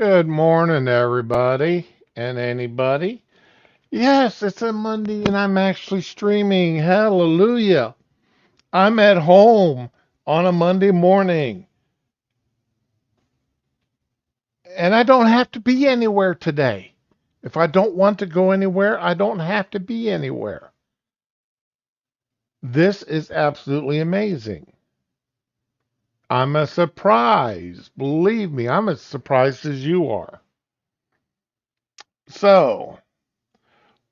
Good morning, everybody and anybody. Yes, it's a Monday and I'm actually streaming. Hallelujah. I'm at home on a Monday morning and I don't have to be anywhere today. If I don't want to go anywhere, I don't have to be anywhere. This is absolutely amazing. I'm a surprise. Believe me, I'm as surprised as you are. So,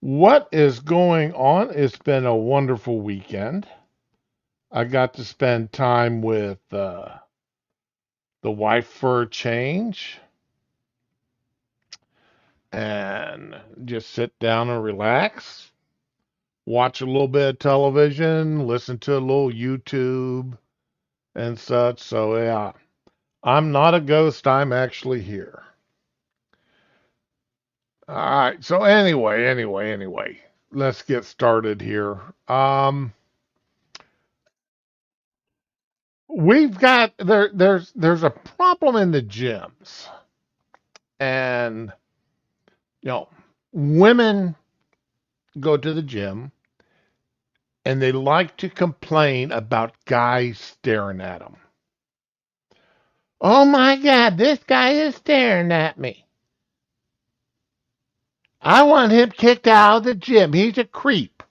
what is going on? It's been a wonderful weekend. I got to spend time with the wife for a change and just sit down and relax, watch a little bit of television, listen to a little YouTube and such. So, yeah, I'm not a ghost. I'm actually here. All right. So, anyway, let's get started here. We've got there's a problem in the gyms, and you know, women go to the gym and they like to complain about guys staring at them. Oh my God, this guy is staring at me. I want him kicked out of the gym. He's a creep.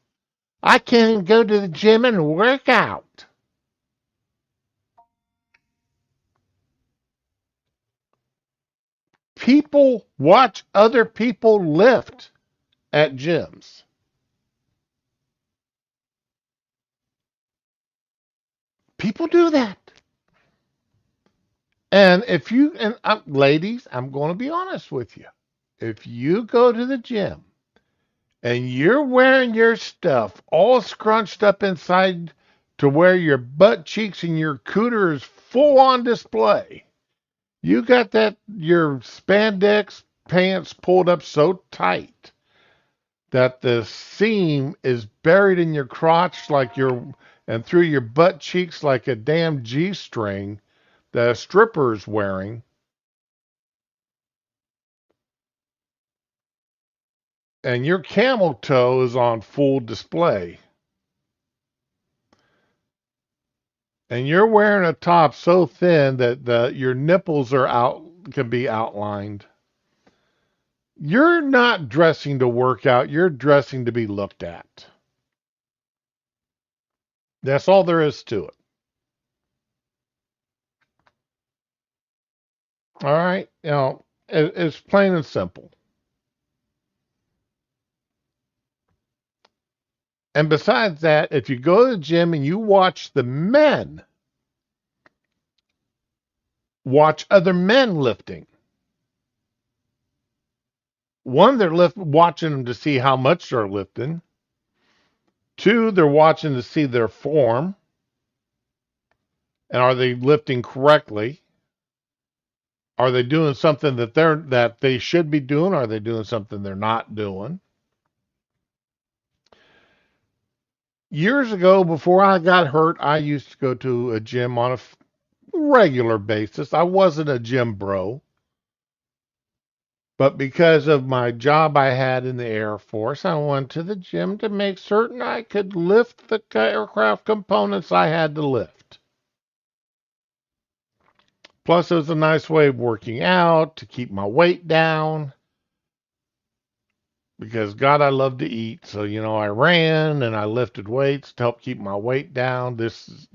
I can't even go to the gym and work out. People watch other people lift at gyms. People do that. And if you, and ladies, I'm going to be honest with you. If you go to the gym and you're wearing your stuff all scrunched up inside to where your butt cheeks and your cooter is full on display. You got that your spandex pants pulled up so tight that the seam is buried in your crotch like your and through your butt cheeks like a damn G string that a stripper is wearing, and your camel toe is on full display. And you're wearing a top so thin that your nipples are out can be outlined. You're not dressing to work out, you're dressing to be looked at. That's all there is to it. All right? It's plain and simple. And besides that, if you go to the gym and you watch the men, watch other men lifting. One, watching them to see how much they're lifting. Two, they're watching to see their form and are they lifting correctly? Are they doing something that they should be doing? Are they doing something they're not doing? Years ago, before I got hurt, I used to go to a gym on a regular basis. I wasn't a gym bro, but because of my job I had in the Air Force, I went to the gym to make certain I could lift the aircraft components I had to lift. Plus, it was a nice way of working out to keep my weight down because God, I love to eat. So, I ran and I lifted weights to help keep my weight down. This is,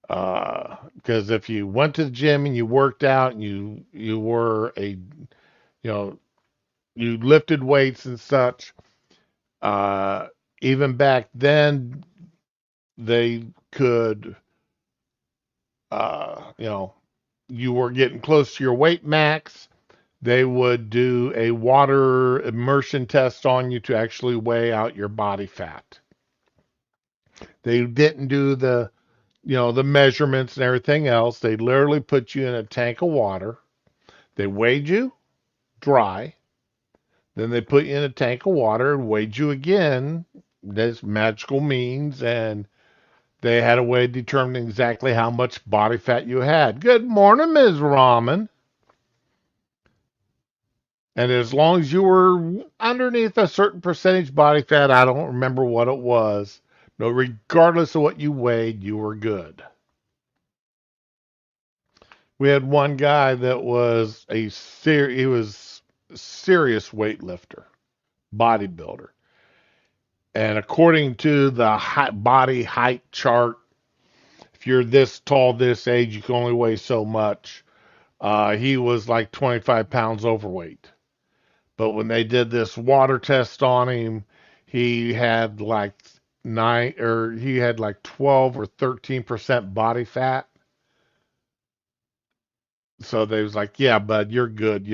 because if you went to the gym and you worked out and you were know, you lifted weights and such, uh, even back then, they could, you were getting close to your weight max. They would do a water immersion test on you to actually weigh out your body fat. They didn't do the measurements and everything else. They literally put you in a tank of water. They weighed you dry. Then they put you in a tank of water and weighed you again. That's magical means. And they had a way of determining exactly how much body fat you had. Good morning, Ms. Ramen. And as long as you were underneath a certain percentage body fat, I don't remember what it was. No, regardless of what you weighed, you were good. We had one guy that was he was a serious weightlifter, bodybuilder. And according to the body height chart, if you're this tall, this age, you can only weigh so much. He was like 25 pounds overweight. But when they did this water test on him, he had like he had like 12 or 13% body fat. So they was like, yeah, bud, you're good.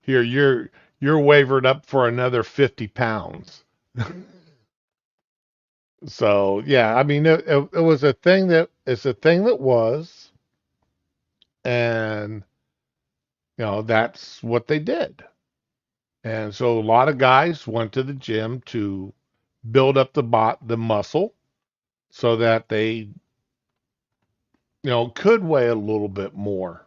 Here, you're wavered up for another 50 pounds. So yeah, I mean, it was a thing that it's a thing that was, and that's what they did. And so a lot of guys went to the gym to build up the muscle so that they could weigh a little bit more.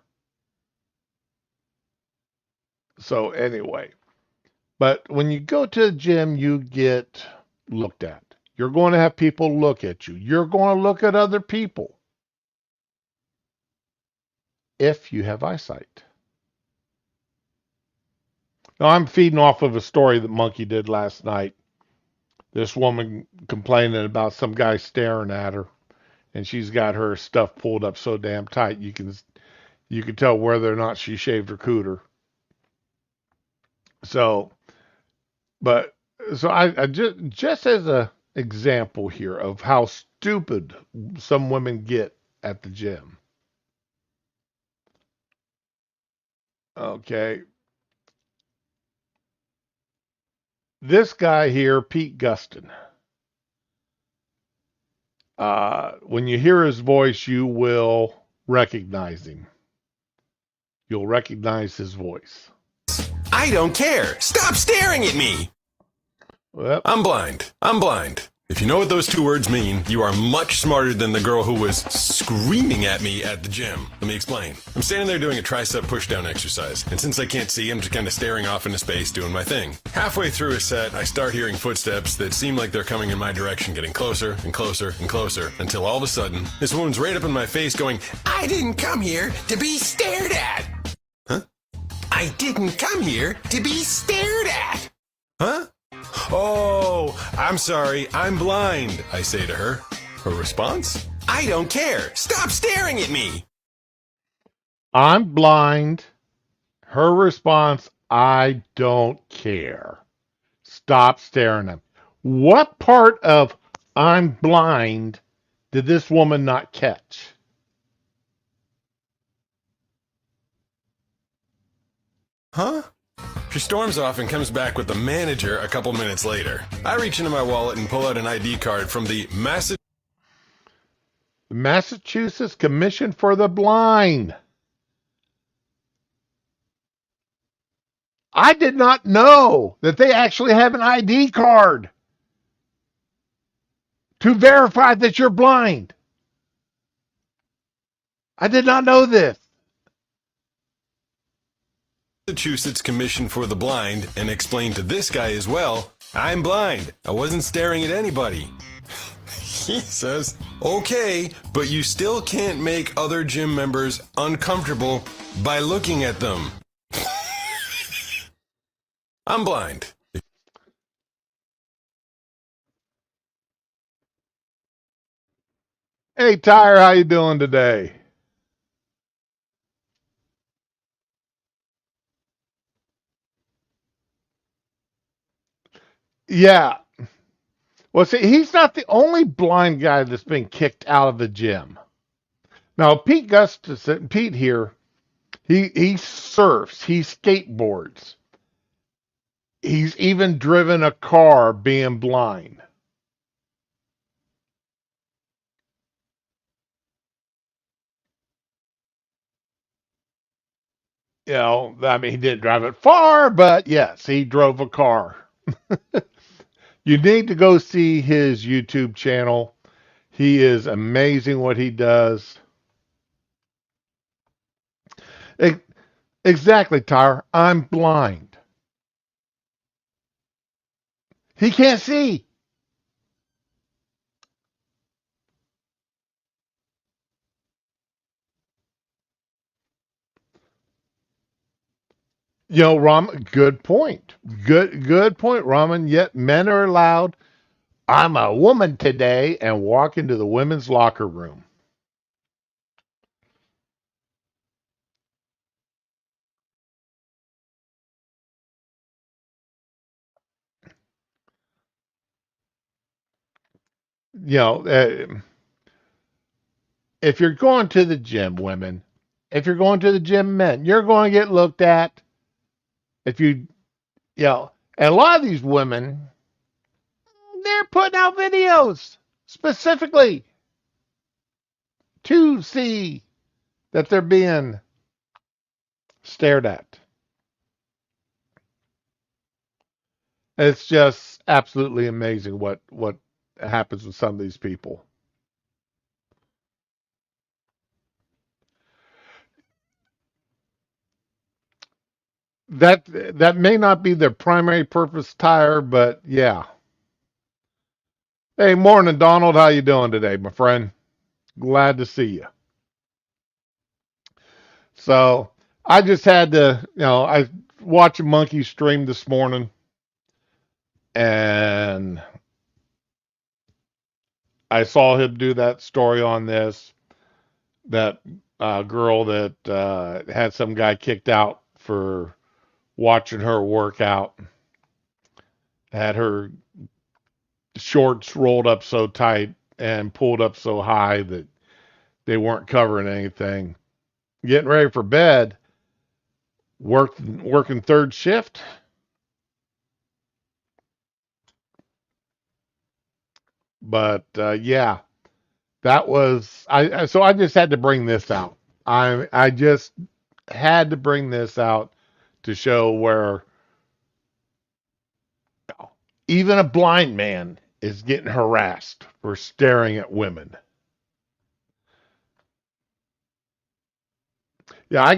So anyway, but when you go to the gym, you get looked at. You're going to have people look at you. You're going to look at other people if you have eyesight. Now, I'm feeding off of a story that Monkey did last night. This woman complaining about some guy staring at her, and she's got her stuff pulled up so damn tight you can tell whether or not she shaved her cooter. So, but so I just as a example here of how stupid some women get at the gym. Okay, this guy here, Pete Guston. When you hear his voice, you will recognize him. You'll recognize his voice. I don't care. Stop staring at me. Well, I'm blind. I'm blind. If you know what those two words mean, you are much smarter than the girl who was screaming at me at the gym. Let me explain. I'm standing there doing a tricep pushdown exercise, and since I can't see, I'm just kind of staring off into space doing my thing. Halfway through a set, I start hearing footsteps that seem like they're coming in my direction, getting closer and closer and closer, until all of a sudden, this woman's right up in my face going, I didn't come here to be stared at. Huh? I didn't come here to be stared at. Huh? Oh, I'm sorry, I'm blind, I say to her. Her response? I don't care. Stop staring at me. I'm blind. Her response, I don't care. Stop staring at me. What part of I'm blind did this woman not catch? Huh? She storms off and comes back with the manager a couple minutes later. I reach into my wallet and pull out an ID card from the Massachusetts Commission for the Blind. I did not know that they actually have an ID card to verify that you're blind. I did not know this. Massachusetts Commission for the Blind and explained to this guy as well, I'm blind. I wasn't staring at anybody. He says, okay, but you still can't make other gym members uncomfortable by looking at them. I'm blind. Hey, Tyre, how you doing today? Yeah. Well, see, he's not the only blind guy that's been kicked out of the gym. Now, Pete here, he surfs, he skateboards. He's even driven a car being blind. I mean, he didn't drive it far, but yes, he drove a car. You need to go see his YouTube channel. He is amazing what he does. Exactly, Tyler. I'm blind. He can't see. Raman, good point. Good point, Raman. Yet men are allowed, I'm a woman today, and walk into the women's locker room. You know, if you're going to the gym, women, if you're going to the gym, men, you're going to get looked at. If and a lot of these women, they're putting out videos specifically to see that they're being stared at. It's just absolutely amazing what happens with some of these people. That may not be their primary purpose, Tyre, but yeah. Hey, morning, Donald. How you doing today, my friend? Glad to see you. So I just had to, I watched a monkey stream this morning, and I saw him do that story on that girl that had some guy kicked out for watching her work out, had her shorts rolled up so tight and pulled up so high that they weren't covering anything. Getting ready for bed, working third shift. But yeah, that was so I just had to bring this out. I just had to bring this out to show where even a blind man is getting harassed for staring at women. Yeah, I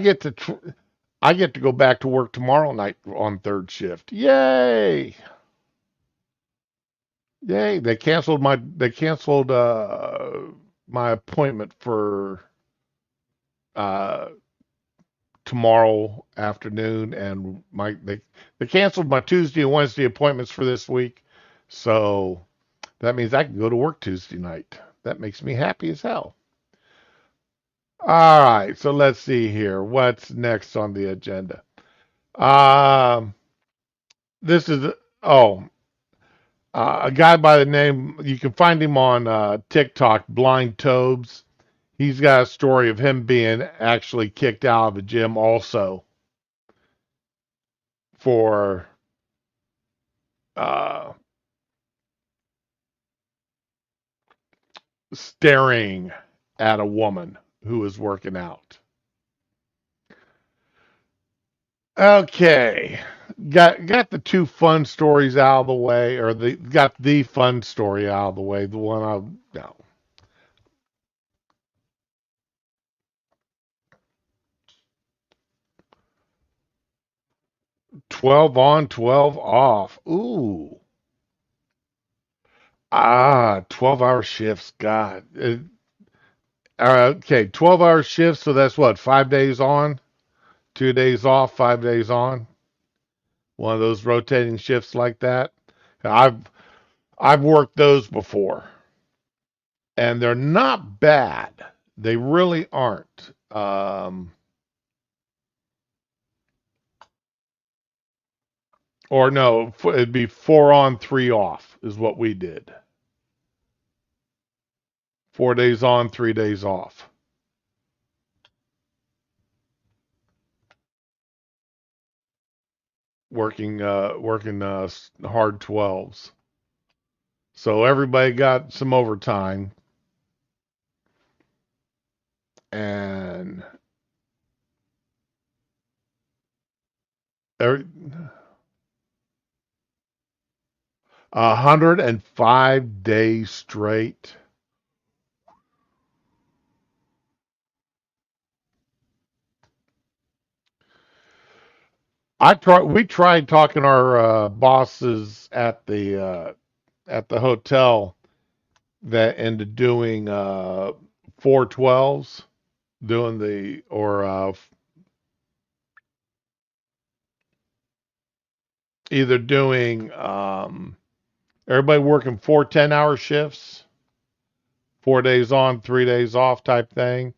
get to go back to work tomorrow night on third shift. Yay! Yay! They canceled my appointment for uh tomorrow afternoon, and they canceled my Tuesday and Wednesday appointments for this week. So that means I can go to work Tuesday night. That makes me happy as hell. All right, so let's see here. What's next on the agenda? Um, this is oh, a guy by the name. You can find him on TikTok, Blind Tobes. He's got a story of him being actually kicked out of the gym also for uh, staring at a woman who is working out. Okay, got the two fun stories out of the way, or the fun story out of the way. The one I no 12 on, 12 off. Ooh, 12-hour shifts. God. Okay, 12-hour shifts. So that's what, 5 days on, 2 days off, 5 days on. One of those rotating shifts like that. I've I've worked those before, and they're not bad. They really aren't. Or no, it'd be 4 on, 3 off is what we did. 4 days on, 3 days off. Working hard 12s. So everybody got some overtime, and every, 105 days straight. We tried talking our bosses at the hotel that into doing 412s, doing the or either doing everybody working 4 10-hour shifts, 4 days on, 3 days off type thing,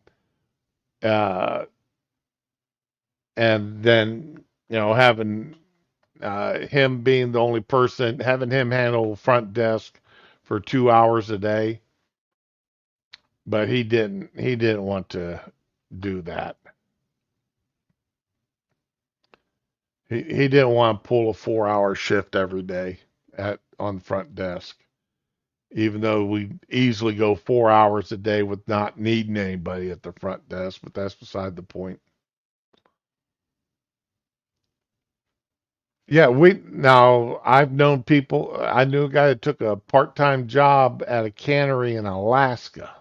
uh, and then having him being the only person, having him handle front desk for 2 hours a day, but he didn't want to do that. He didn't want to pull a 4 hour shift every day at on the front desk, even though we easily go 4 hours a day with not needing anybody at the front desk, but that's beside the point. Yeah, I've known people. I knew a guy that took a part-time job at a cannery in Alaska,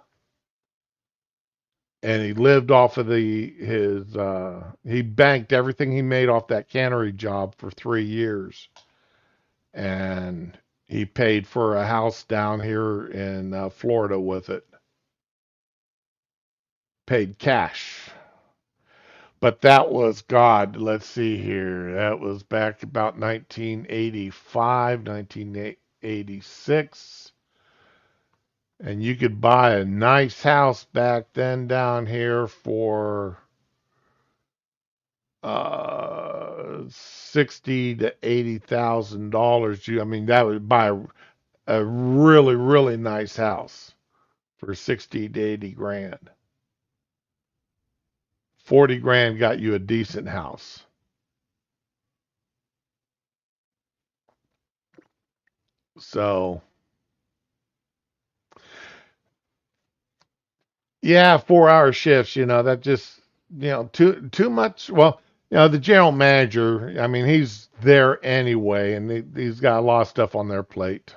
and he lived off of the his he banked everything he made off that cannery job for 3 years, and he paid for a house down here in Florida with it, paid cash. But that was God. Let's see here. That was back about 1985, 1986. And you could buy a nice house back then down here for 60 to 80 thousand dollars. I mean, that would buy a really, really nice house for 60 to 80 grand. 40 grand got you a decent house. So yeah, 4 hour shifts, that just too much. Well, the general manager, I mean, he's there anyway, and he's got a lot of stuff on their plate.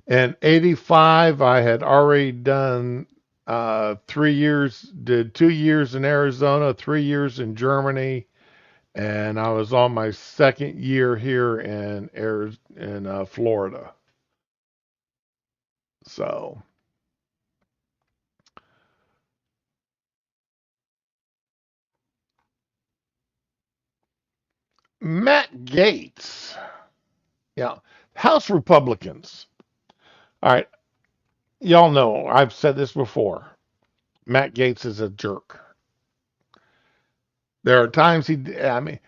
In 85, I had already done 3 years, did 2 years in Arizona, 3 years in Germany, and I was on my second year here in Florida. So Matt Gaetz, yeah, House Republicans. All right, y'all know I've said this before. Matt Gaetz is a jerk. There are times I mean,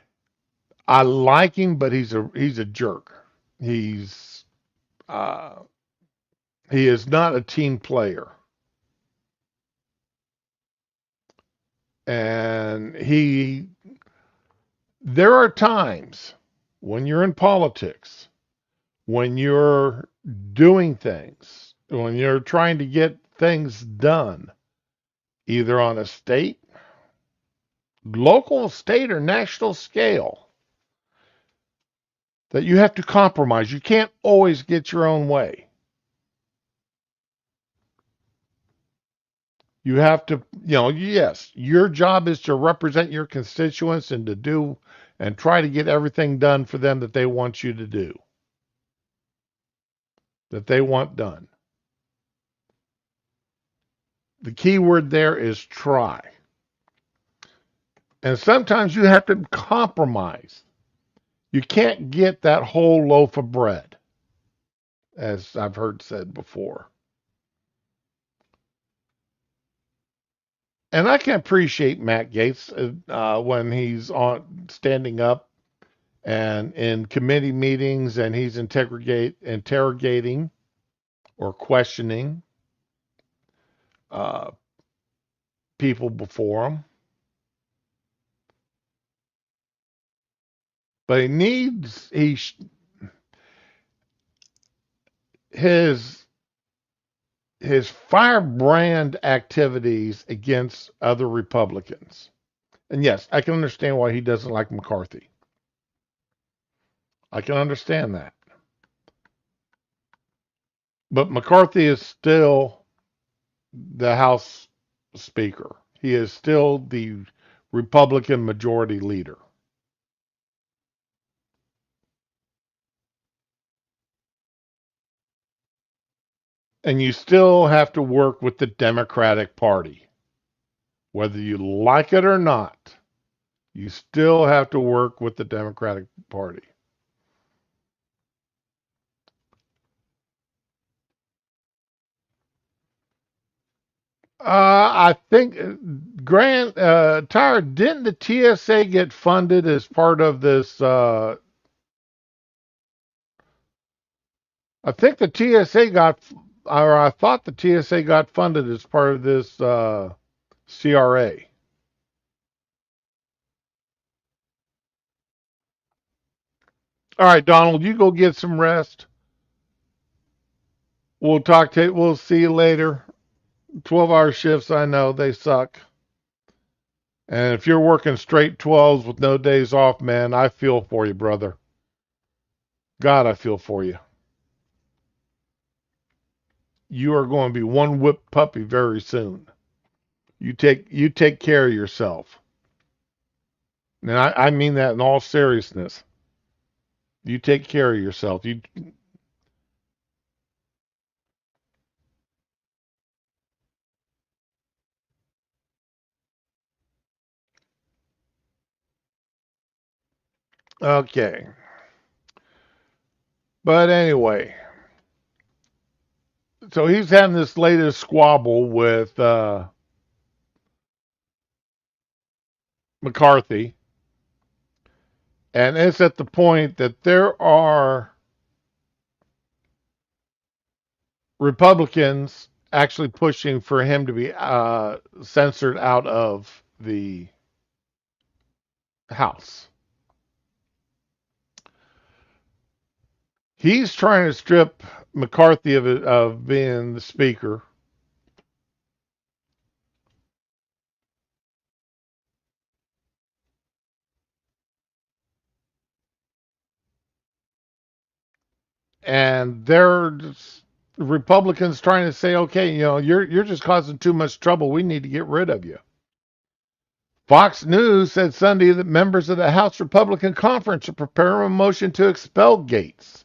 I like him, but he's a jerk. He's uh, he is not a team player, and there are times when you're in politics, when you're doing things, when you're trying to get things done, either on a local, state, or national scale, that you have to compromise. You can't always get your own way. You have to, yes, your job is to represent your constituents and to do and try to get everything done for them that they want you to do, that they want done. The key word there is try. And sometimes you have to compromise. You can't get that whole loaf of bread, as I've heard said before. And I can appreciate Matt Gaetz when he's on standing up and in committee meetings and he's interrogating or questioning uh, people before him. But his his firebrand activities against other Republicans. And yes, I can understand why he doesn't like McCarthy. I can understand that. But McCarthy is still the House speaker. He is still the Republican majority leader. And you still have to work with the Democratic Party. Whether you like it or not, you still have to work with the Democratic Party. I think Grant Tyre, didn't the TSA get funded as part of this? I think the TSA got, or I thought the TSA got funded as part of this CRA. All right, Donald, you go get some rest. We'll talk to. We'll see you later. 12-hour shifts, I know they suck. And if you're working straight 12s with no days off, man, I feel for you, brother. God, I feel for you. You are going to be one whipped puppy very soon. You take care of yourself. And I mean that in all seriousness. You take care of yourself. You okay? But anyway, so he's having this latest squabble with McCarthy, and it's at the point that there are Republicans actually pushing for him to be censored out of the House. He's trying to strip McCarthy of being the speaker. And Republicans trying to say, okay, you're just causing too much trouble. We need to get rid of you. Fox News said Sunday that members of the House Republican Conference are preparing a motion to expel Gaetz.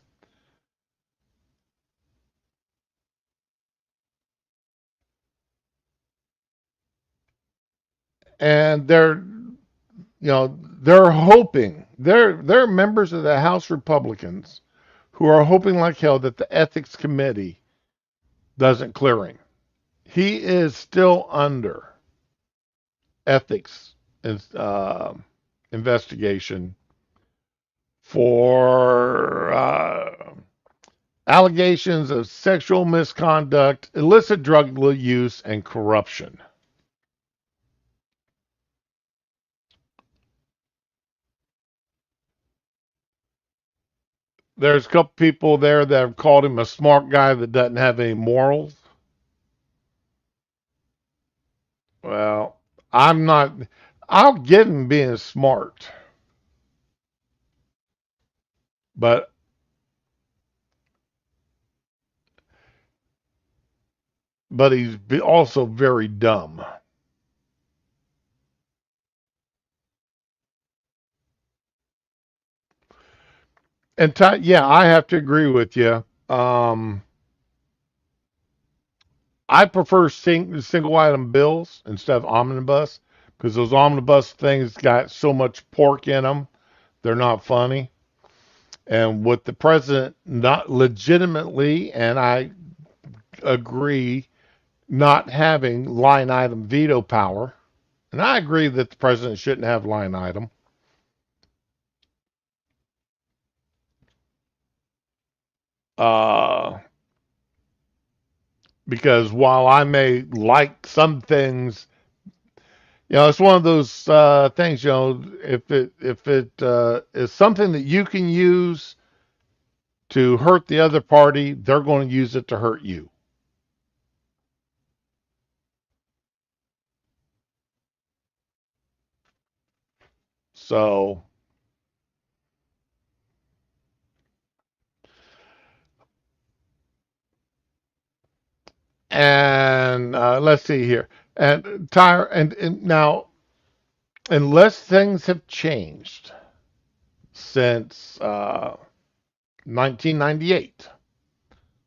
And they're hoping they're members of the House Republicans who are hoping like hell that the ethics committee doesn't clear him. He is still under ethics uh, investigation for allegations of sexual misconduct, illicit drug use, and corruption. There's a couple people there that have called him a smart guy that doesn't have any morals. Well, I'm not. I'll give him being smart, but he's also very dumb. And yeah, I have to agree with you. I prefer single item bills instead of omnibus because those omnibus things got so much pork in them, they're not funny. And with the president not legitimately, and I agree, not having line item veto power, and I agree that the president shouldn't have line item. Uh, because while I may like some things, it's one of those things. If it is something that you can use to hurt the other party, they're going to use it to hurt you. So, And let's see here. And Tyre, and now, unless things have changed since 1998,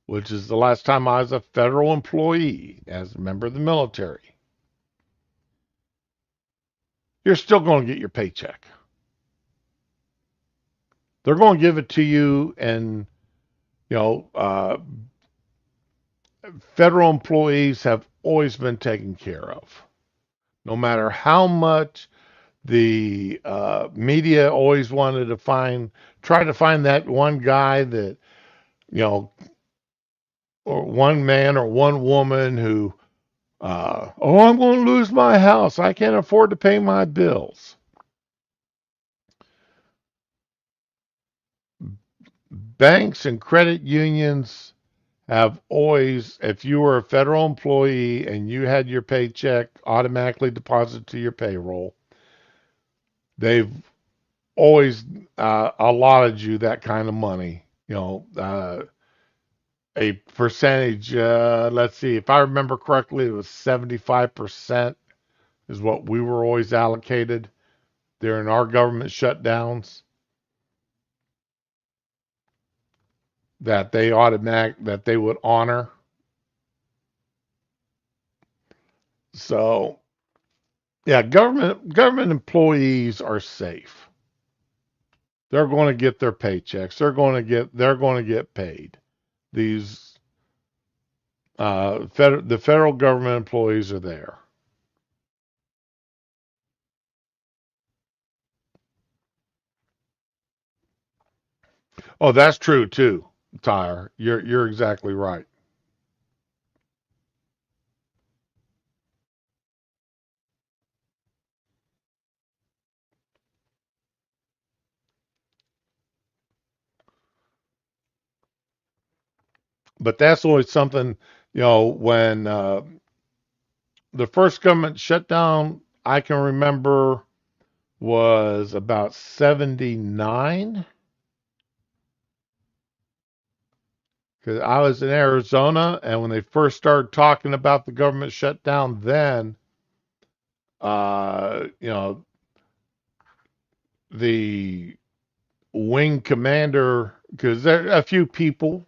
which is the last time I was a federal employee as a member of the military, you're still going to get your paycheck. They're going to give it to you, and you know, federal employees have always been taken care of. No matter how much the media always wanted to try to find that one guy that, you know, or one man or one woman who, oh, I'm going to lose my house. I can't afford to pay my bills. Banks and credit unions have always, if you were a federal employee and you had your paycheck automatically deposited to your payroll, they've always allotted you that kind of money. A percentage. Let's see, if I remember correctly, it was 75% is what we were always allocated during our government shutdowns. That they would honor. So yeah, government employees are safe. They're going to get their paychecks. They're going to get paid. These the federal government employees are there. Oh, that's true too, Tyre. You're exactly right. But that's always something, when the first government shutdown I can remember was about 79, because I was in Arizona, and when they first started talking about the government shutdown, then you know the wing commander, because there are a few people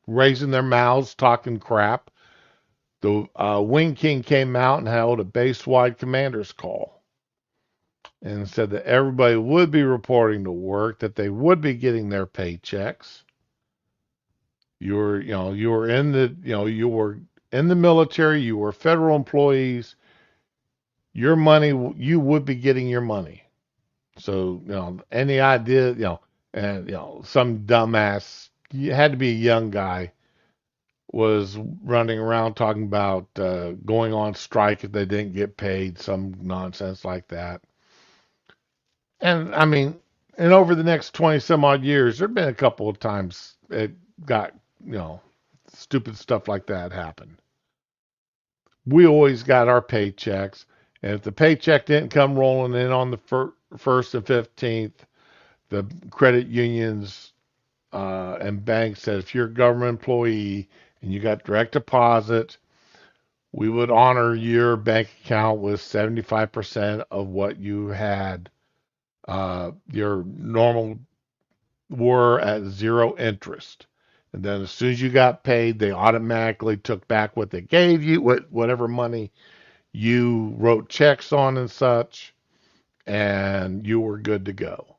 raising their mouths talking crap. The wing king came out and held a base-wide commander's call and said that everybody would be reporting to work, that they would be getting their paychecks. You were in the military, you were federal employees. Your money, you would be getting your money. So, any idea, and some dumbass, you had to be a young guy, was running around talking about going on strike if they didn't get paid, some nonsense like that. And I mean, and over the next 20 some odd years, there've been a couple of times it got, you know, stupid stuff like that happen. We always got our paychecks, and if the paycheck didn't come rolling in on the first and 15th, the credit unions and banks said if you're a government employee and you got direct deposit, we would honor your bank account with 75% of what you had. Your normal were at zero interest. And then as soon as you got paid, they automatically took back what they gave you, whatever money you wrote checks on and such, and you were good to go.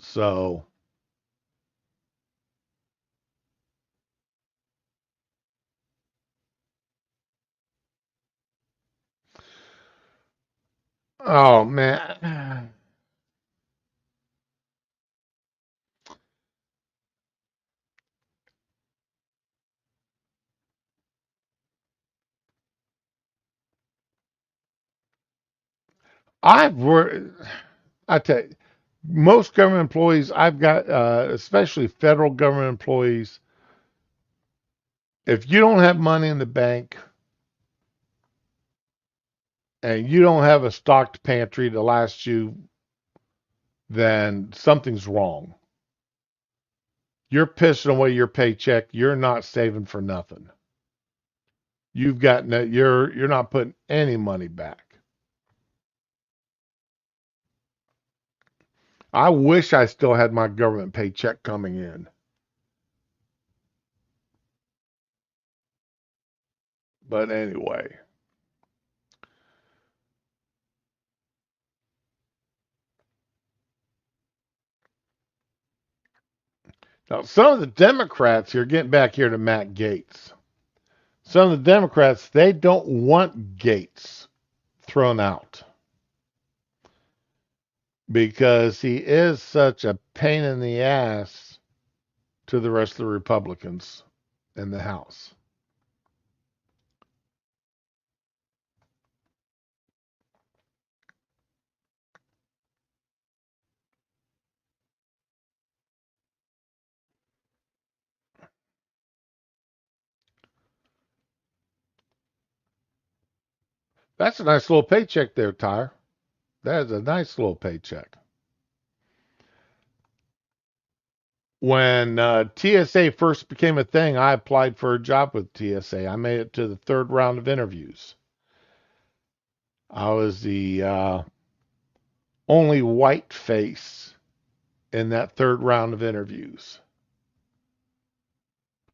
So, oh man, I've worked. I tell you, most government employees I've got, especially federal government employees, if you don't have money in the bank and you don't have a stocked pantry to last you, then something's wrong. You're pissing away your paycheck. You're not saving for nothing. You've got no, you're not putting any money back. I wish I still had my government paycheck coming in. But anyway, now some of the Democrats here, getting back here to Matt Gaetz, some of the Democrats, they don't want Gaetz thrown out because he is such a pain in the ass to the rest of the Republicans in the House. That's a nice little paycheck there, Tyre. That is a nice little paycheck. When TSA first became a thing, I applied for a job with TSA. I made it to the third round of interviews. I was the only white face in that third round of interviews.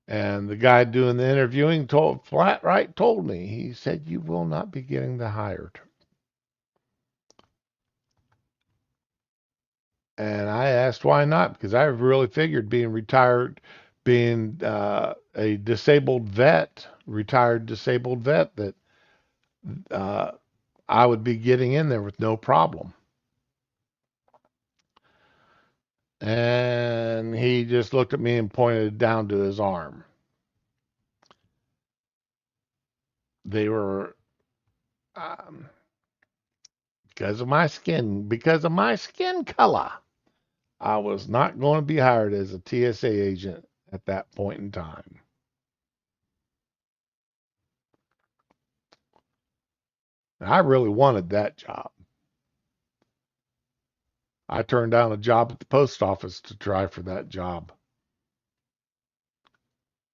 And the guy doing the interviewing told me, he said, "You will not be getting the hired." And I asked why not, because I really figured being retired, being a disabled vet, retired disabled vet, that uh, I would be getting in there with no problem. And he just looked at me and pointed down to his arm. They were, um, because of my skin color, I was not going to be hired as a TSA agent at that point in time. I really wanted that job. I turned down a job at the post office to try for that job.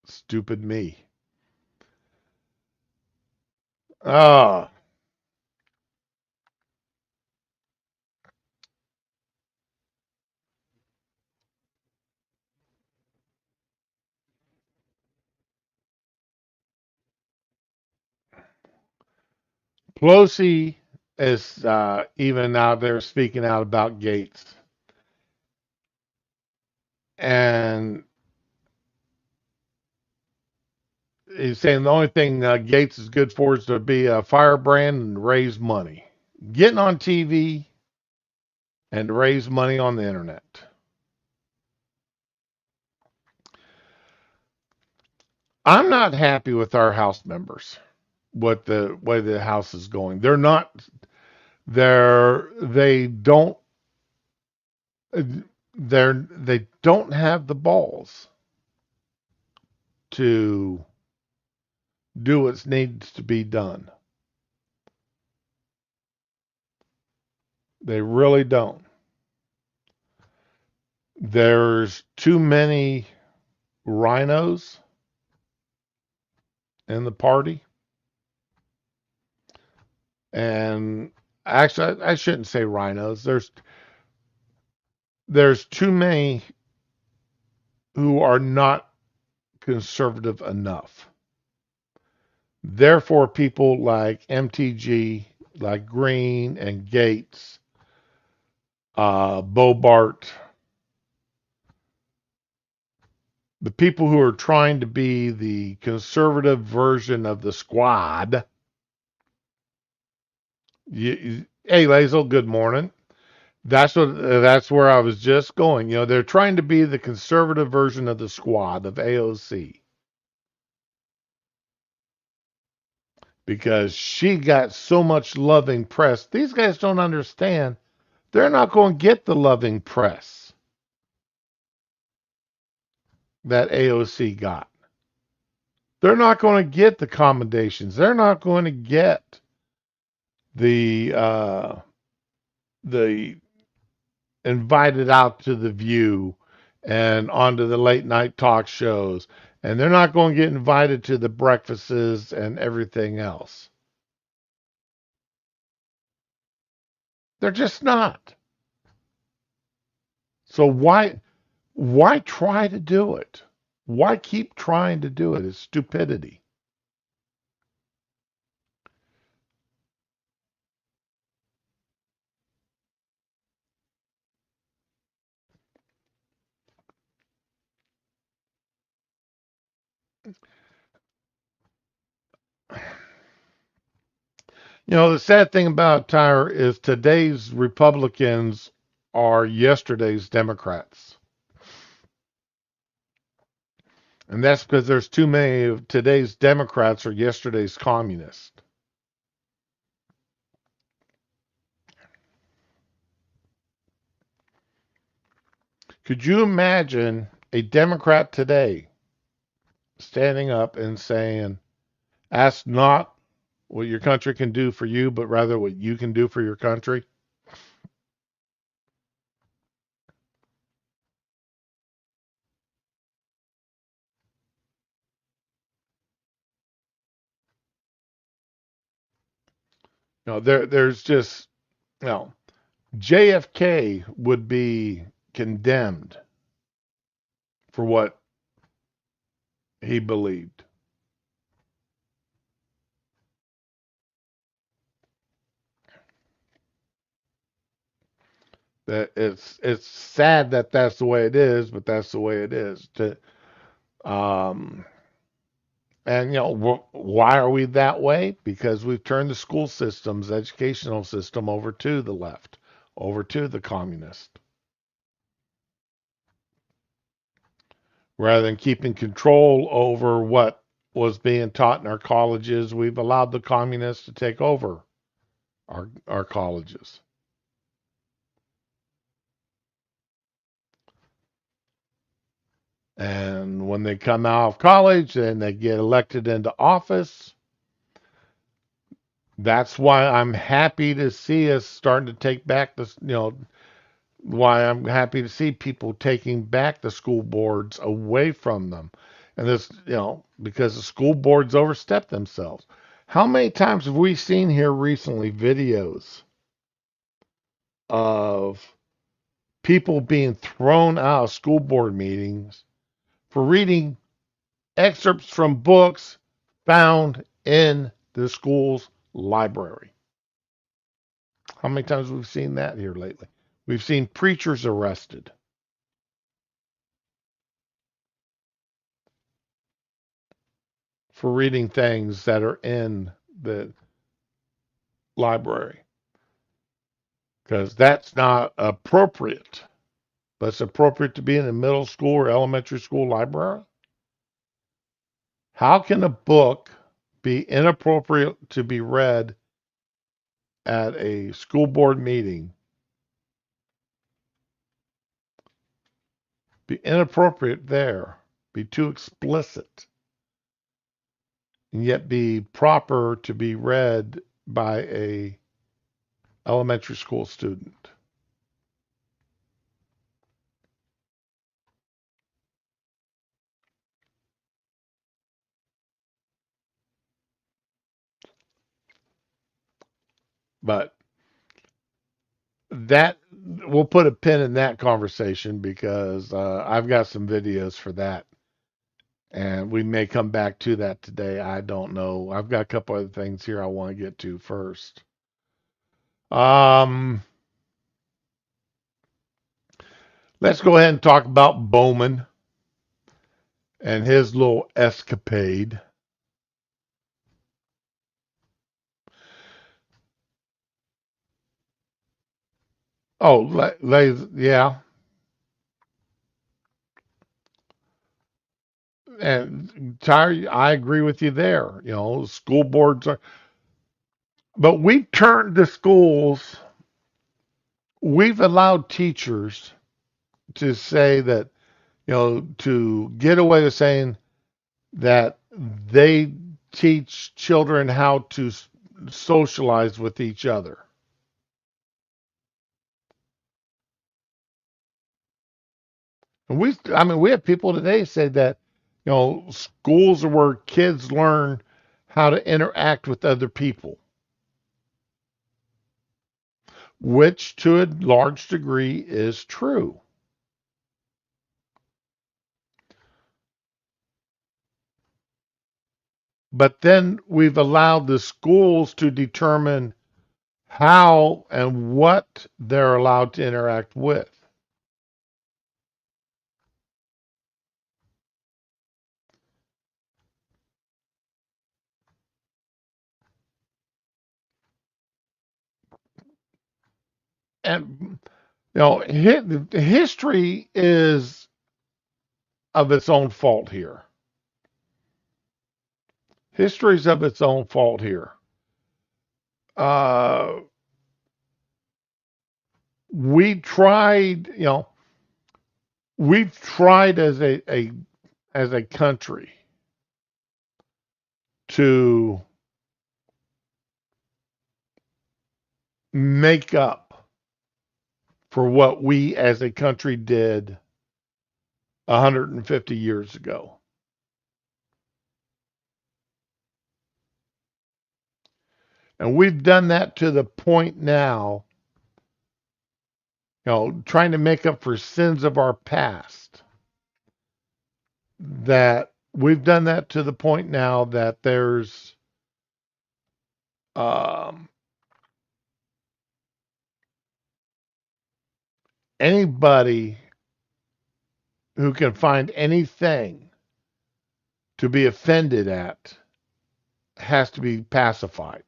Stupid me. Ah, Pelosi is even out there speaking out about Gaetz. And he's saying the only thing Gaetz is good for is to be a firebrand and raise money. Getting on TV and to raise money on the internet. I'm not happy with our House members, what the way the House is going. They don't they don't have the balls to do what needs to be done. They really don't. There's too many rhinos in the party. And actually, I shouldn't say rhinos. There's too many who are not conservative enough. Therefore, people like MTG, like Green and Gaetz, Bobart, the people who are trying to be the conservative version of the squad. Hey, Lazel, good morning. That's where I was just going. They're trying to be the conservative version of the squad of AOC because she got so much loving press. These guys don't understand. They're not going to get the loving press that AOC got. They're not going to get the commendations. They're not going to get the invited out to the View and onto the late night talk shows. And they're not going to get invited to the breakfasts and everything else. They're just not. So why try to do it? Why keep trying to do it? It's stupidity. The sad thing about Tyre is today's Republicans are yesterday's Democrats. And that's because there's too many of today's Democrats are yesterday's communists. Could you imagine a Democrat today standing up and saying, ask not what your country can do for you, but rather what you can do for your country? There's just, you know, JFK would be condemned for what he believed. That it's sad that that's the way it is, but that's the way it is. Um, and why are we that way? Because we've turned the school systems, educational system over to the left, over to the communist, rather than keeping control over what was being taught in our colleges. We've allowed the communists to take over our colleges. And when they come out of college and they get elected into office, that's why I'm happy to see us starting to take back this, why I'm happy to see people taking back the school boards away from them. And this, because the school boards overstep themselves. How many times have we seen here recently videos of people being thrown out of school board meetings for reading excerpts from books found in the school's library? How many times have we seen that here lately? We've seen preachers arrested for reading things that are in the library because that's not appropriate. But it's appropriate to be in a middle school or elementary school library. How can a book be inappropriate to be read at a school board meeting? Be inappropriate there, be too explicit, and yet be proper to be read by a elementary school student. But that we'll put a pin in that conversation because I've got some videos for that, and we may come back to that today. I don't know. I've got a couple other things here I want to get to first. Um, let's go ahead and talk about Bowman and his little escapade. Oh, yeah, and Tyre, I agree with you there. School boards are, but we've turned the schools. We've allowed teachers to say that, to get away with saying that they teach children how to socialize with each other. And I mean, we have people today say that, schools are where kids learn how to interact with other people, which to a large degree is true. But then we've allowed the schools to determine how and what they're allowed to interact with. And, history is of its own fault here. History's of its own fault here. Uh, we tried, we've tried as a country to make up for what we as a country did 150 years ago. And we've done that to the point now, trying to make up for sins of our past, that we've done that to the point now that there's um, anybody who can find anything to be offended at has to be pacified.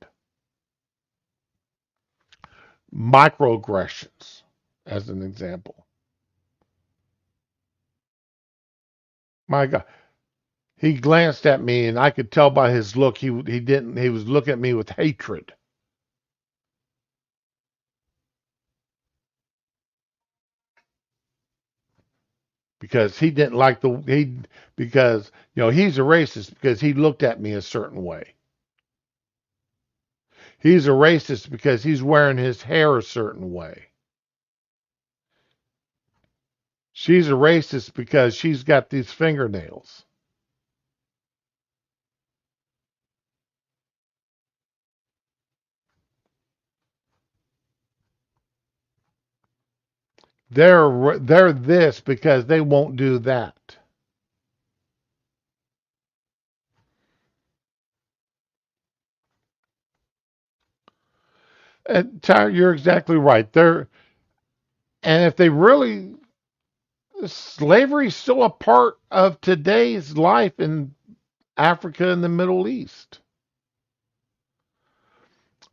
Microaggressions, as an example. My God, he glanced at me, and I could tell by his look he didn't. He was looking at me with hatred because he didn't like the he because he's a racist because he looked at me a certain way. He's a racist because he's wearing his hair a certain way. She's a racist because she's got these fingernails. They're this because they won't do that. And Tyler, you're exactly right. And if they really, slavery is still a part of today's life in Africa and the Middle East.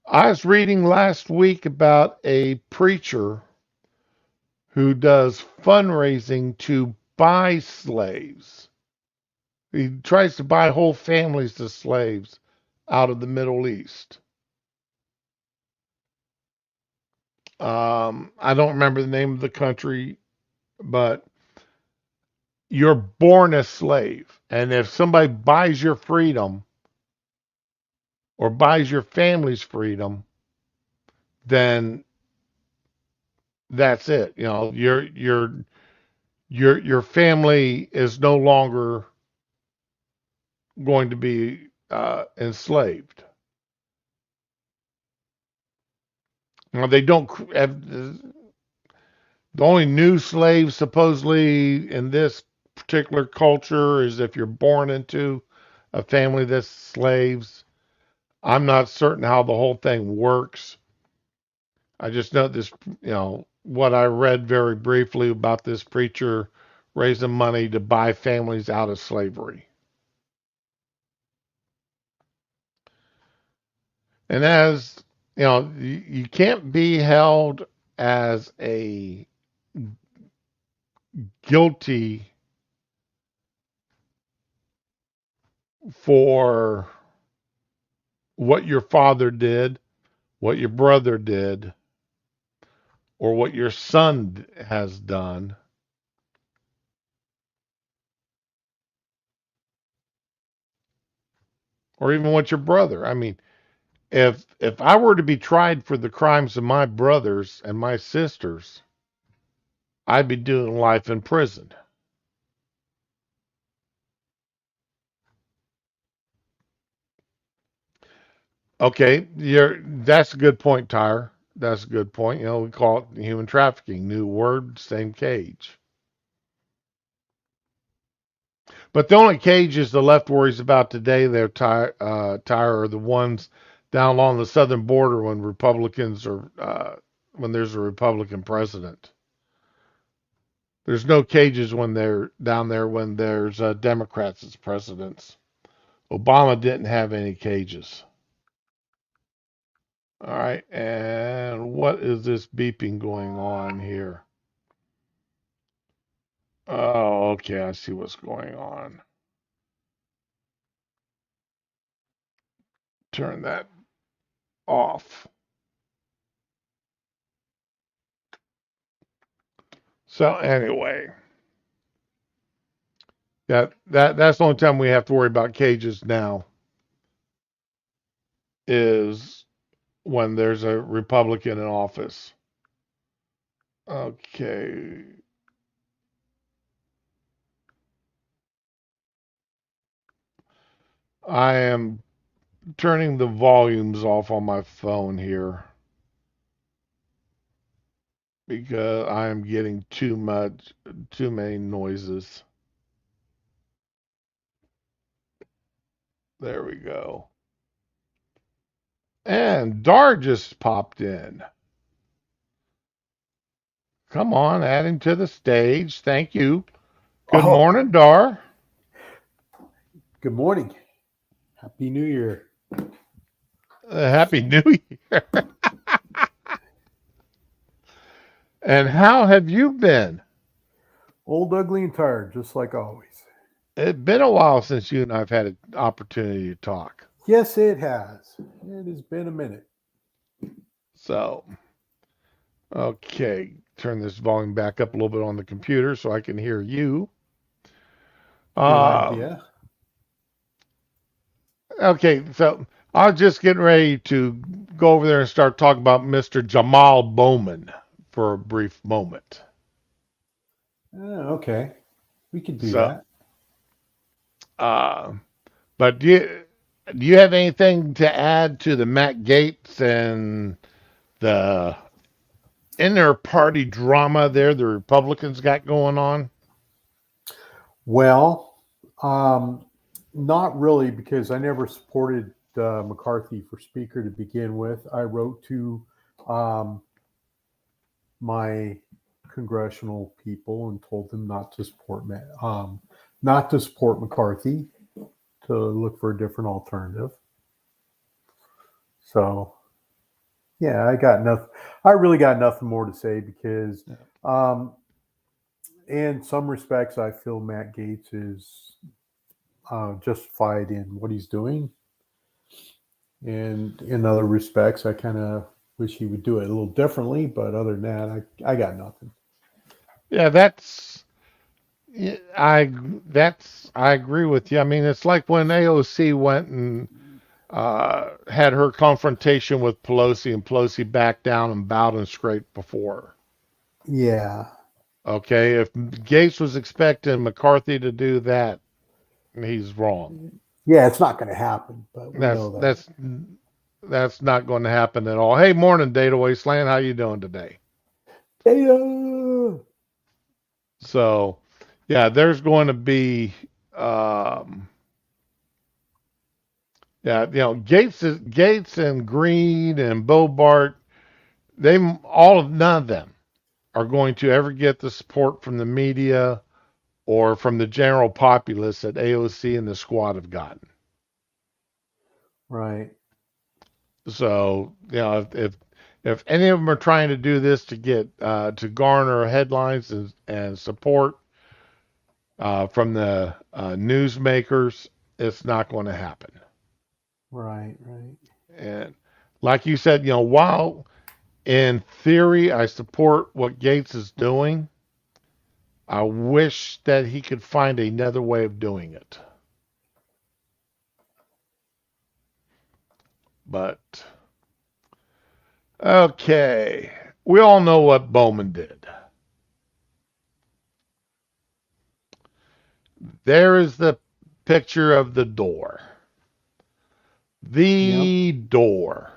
I was reading last week about a preacher who does fundraising to buy slaves. He tries to buy whole families of slaves out of the Middle East. I don't remember the name of the country, but you're born a slave. And if somebody buys your freedom or buys your family's freedom, then that's it. Your family is no longer going to be enslaved. Now they don't have the only new slaves supposedly in this particular culture is if you're born into a family that's slaves. I'm not certain how the whole thing works. I just know this, what I read very briefly about this preacher raising money to buy families out of slavery. And as you can't be held as a guilty for what your father did, what your brother did, or what your son has done, or even what your brother. I mean, if I were to be tried for the crimes of my brothers and my sisters, I'd be doing life in prison. Okay, that's a good point, Tyre. That's a good point. We call it human trafficking. New word, same cage. But the only cages the left worries about today, there, Tyre, are the ones down along the southern border when Republicans are when there's a Republican president. There's no cages when they're down there when there's Democrats as presidents. Obama didn't have any cages. All right, and what is this beeping going on here? Oh, okay, I see what's going on. Turn that off. So anyway, that's the only time we have to worry about cages now is when there's a Republican in office. Okay. I am turning the volumes off on my phone here because I am getting too many noises. There we go. And Dar just popped in. Come on, add him to the stage. Thank you. Good Oh, morning, Dar. good morning. Happy New Year. Happy New Year. And how have you been? Old, ugly, and tired, just like always. It's been a while since you and I've had an opportunity to talk. Yes, it has. It has been a minute. So, okay, turn this volume back up a little bit on the computer so I can hear you. Good Um, idea. okay, so I was just getting ready to go over there and start talking about Mr. Jamal Bowman for a brief moment. Okay. We could do So, that. uh, but do you have anything to add to the Matt Gaetz and the inner party drama there the Republicans got going on? Well, um, not really, because I never supported McCarthy for Speaker to begin with. I wrote to um, my congressional people and told them not to support McCarthy, to look for a different alternative. So yeah, I got nothing. I really got nothing more to say because, um, in some respects, I feel Matt Gaetz is justified in what he's doing, and in other respects, I kind of wish he would do it a little differently. But other than that, I got nothing. Yeah, yeah, I agree with you. I mean, it's like when AOC went and had her confrontation with Pelosi, and Pelosi backed down and bowed and scraped before her. Yeah, Okay, if Gates was expecting McCarthy to do that, he's wrong. yeah, it's not going to happen, but we That's know that. that's that's not going to happen at all. Hey, morning, Data Wasteland. How you doing today? Data. So, yeah, there's going to be, um, yeah, Gates and Green and Bobart. None of them are going to ever get the support from the media or from the general populace that AOC and the squad have gotten. Right, So, if any of them are trying to do this to get to garner headlines and support from the newsmakers, it's not going to happen. right. And like you said, while in theory I support what Gates is doing, I wish that he could find another way of doing it. But okay, we all know what Bowman did. There is the picture of the door. Yep. The door.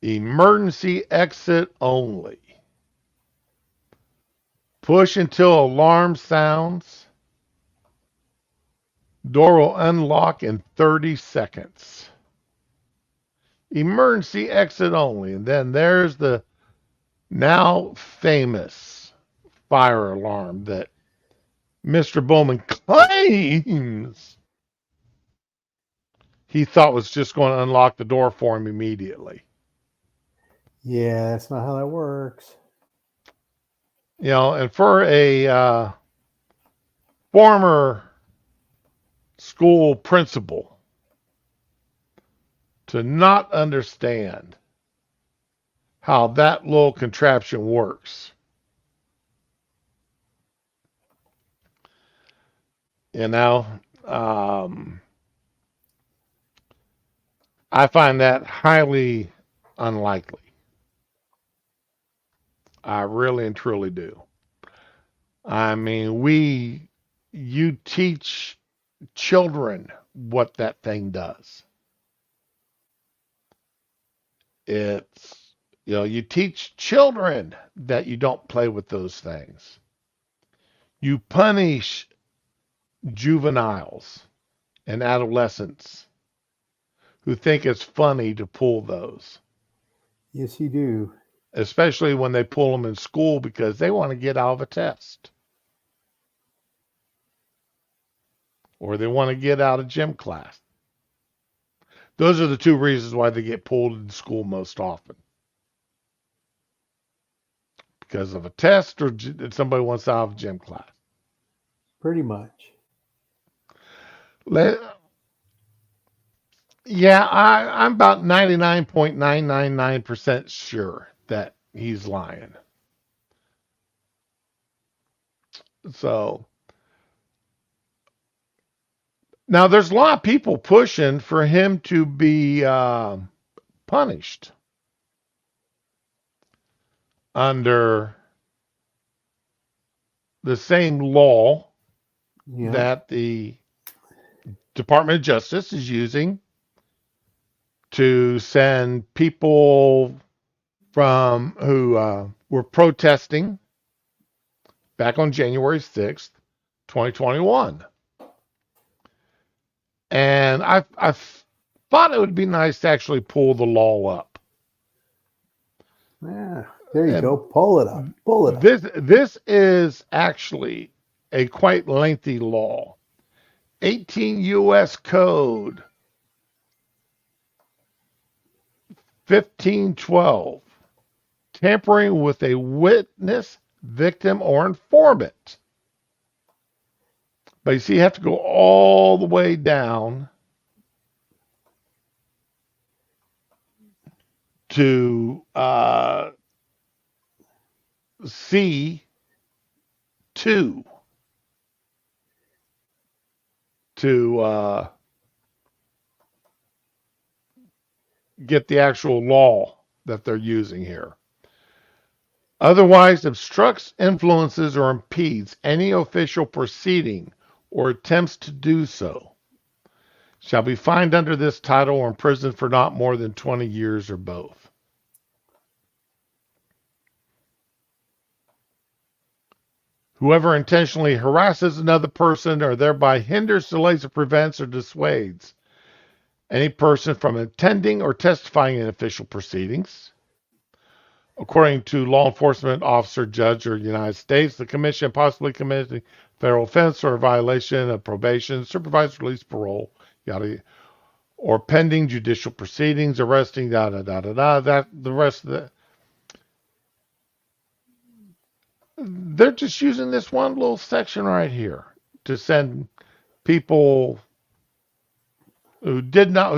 Emergency exit only. Push until alarm sounds. Door will unlock in 30 seconds. Emergency exit only. And then there's the now famous fire alarm that Mr. Bowman claims he thought was just going to unlock the door for him immediately. Yeah, that's not how that works. You know, and for a former school principal to not understand how that little contraption works, you know, um, I find that highly unlikely. I really and truly do. I mean, you teach children what that thing does. It's, you teach children that you don't play with those things. You punish juveniles and adolescents who think it's funny to pull those, Yes, you do. especially when they pull them in school because they want to get out of a test or they want to get out of gym class. Those are the two reasons why they get pulled in school most often. Because of a test or somebody wants out of gym class. Pretty much. Yeah, I'm about 99.999% sure that he's lying. So now there's a lot of people pushing for him to be punished under the same law Yeah. that the Department of Justice is using to send people from who were protesting back on January 6th, 2021. And I thought it would be nice to actually pull the law up. Yeah. There you And go. Pull it up. Pull it up. this is actually a quite lengthy law. 18 U.S. Code 1512. Tampering with a witness, victim, or informant. But you see, you have to go all the way down to C2 to get the actual law that they're using here. Otherwise obstructs, influences, or impedes any official proceeding or attempts to do so shall be fined under this title or imprisoned for not more than 20 years or both. Whoever intentionally harasses another person or thereby hinders, delays, or prevents or dissuades any person from attending or testifying in official proceedings. According to law enforcement officer, judge, or United States, the commission possibly committing federal offense or violation of probation, supervised release, parole, yada, or pending judicial proceedings, arresting, da da da da da. That the rest of the they're just using this one little section right here to send people who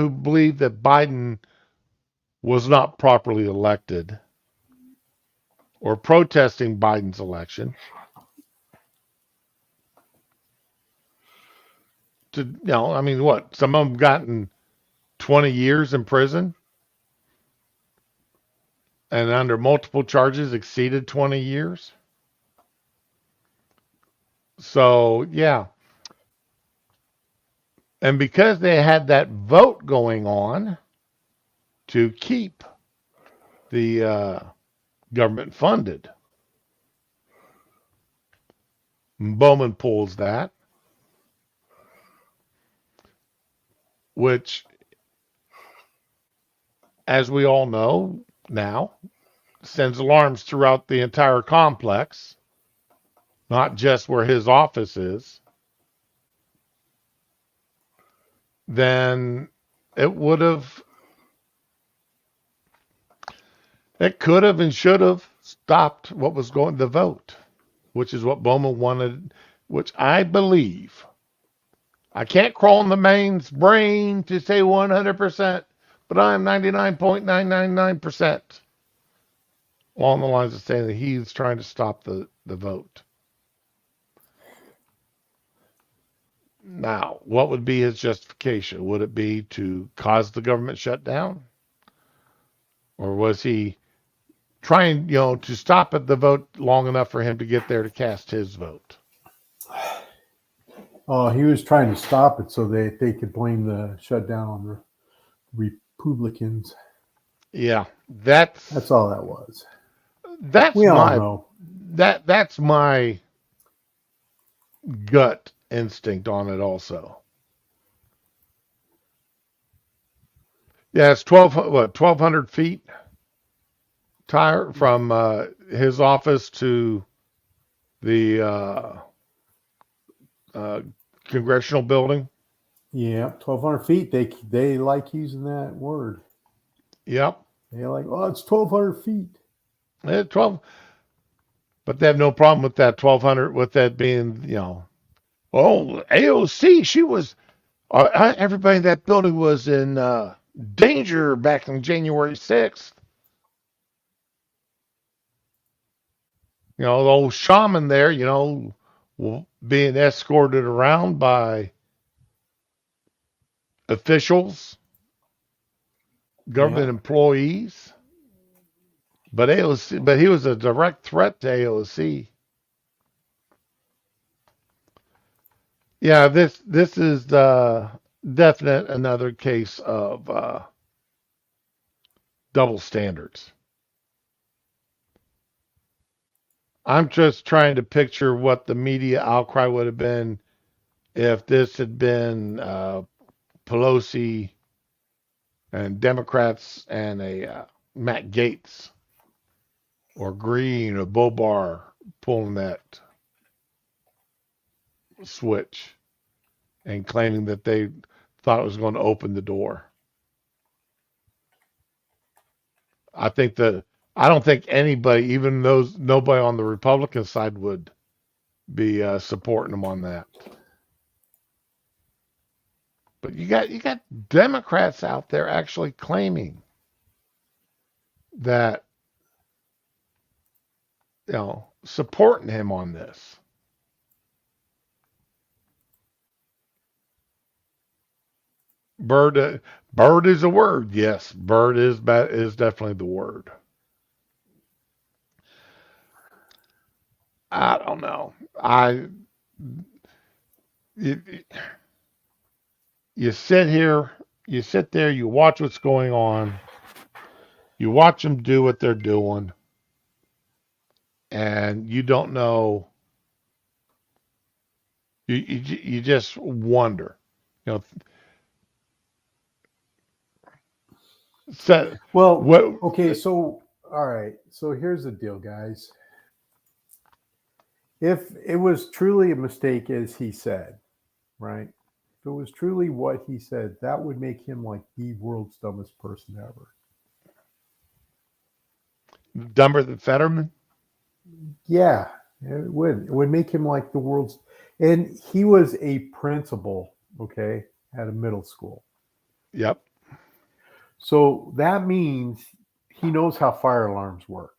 believe that Biden was not properly elected or protesting Biden's election I mean, what? Some of them gotten 20 years in prison and under multiple charges exceeded 20 years. So, yeah. And because they had that vote going on to keep the government funded, Bowman pulls that, which, as we all know now, sends alarms throughout the entire complex, not just where his office is. Then it would have, it could have and should have stopped what was going to vote, which is what Bowman wanted, which I believe. I can't crawl in the man's brain to say 100%, but I'm 99.999% along the lines of saying that he's trying to stop the vote. Now, what would be his justification? Would it be to cause the government shutdown? Or was he trying, to stop at the vote long enough for him to get there to cast his vote? He was trying to stop it so they could blame the shutdown on the Republicans. Yeah, That's all that was. That's we all my know. That's my gut instinct on it also. Yeah, it's 1,200 feet tire from his office to the congressional building. Yeah, 1,200 feet. They like using that word. Yep. They're like, oh, it's 1,200 feet. Yeah, 12. But they have no problem with that 1,200, with that being, AOC, she was, everybody in that building was in danger back on January 6th. The old shaman there, being escorted around by officials, government employees. But he was a direct threat to AOC. Yeah, this is definite another case of double standards. I'm just trying to picture what the media outcry would have been if this had been Pelosi and Democrats and a Matt Gaetz or Green or Bobar pulling that switch and claiming that they thought it was going to open the door. I don't think anybody, even nobody on the Republican side, would be supporting them on that. But you got Democrats out there actually claiming that, supporting him on this. Bird is a word. Yes, bird is definitely the word. I don't know. You, you sit there, you watch what's going on, you watch them do what they're doing, and you don't know. You just wonder, you know. So, Well, what? okay, so all right, so here's the deal, guys. If it was truly a mistake, as he said, right? If it was truly what he said, that would make him like the world's dumbest person ever. Dumber than Fetterman? Yeah, it would. It would make him like the world's. And he was a principal, okay, at a middle school. Yep. So that means he knows how fire alarms work.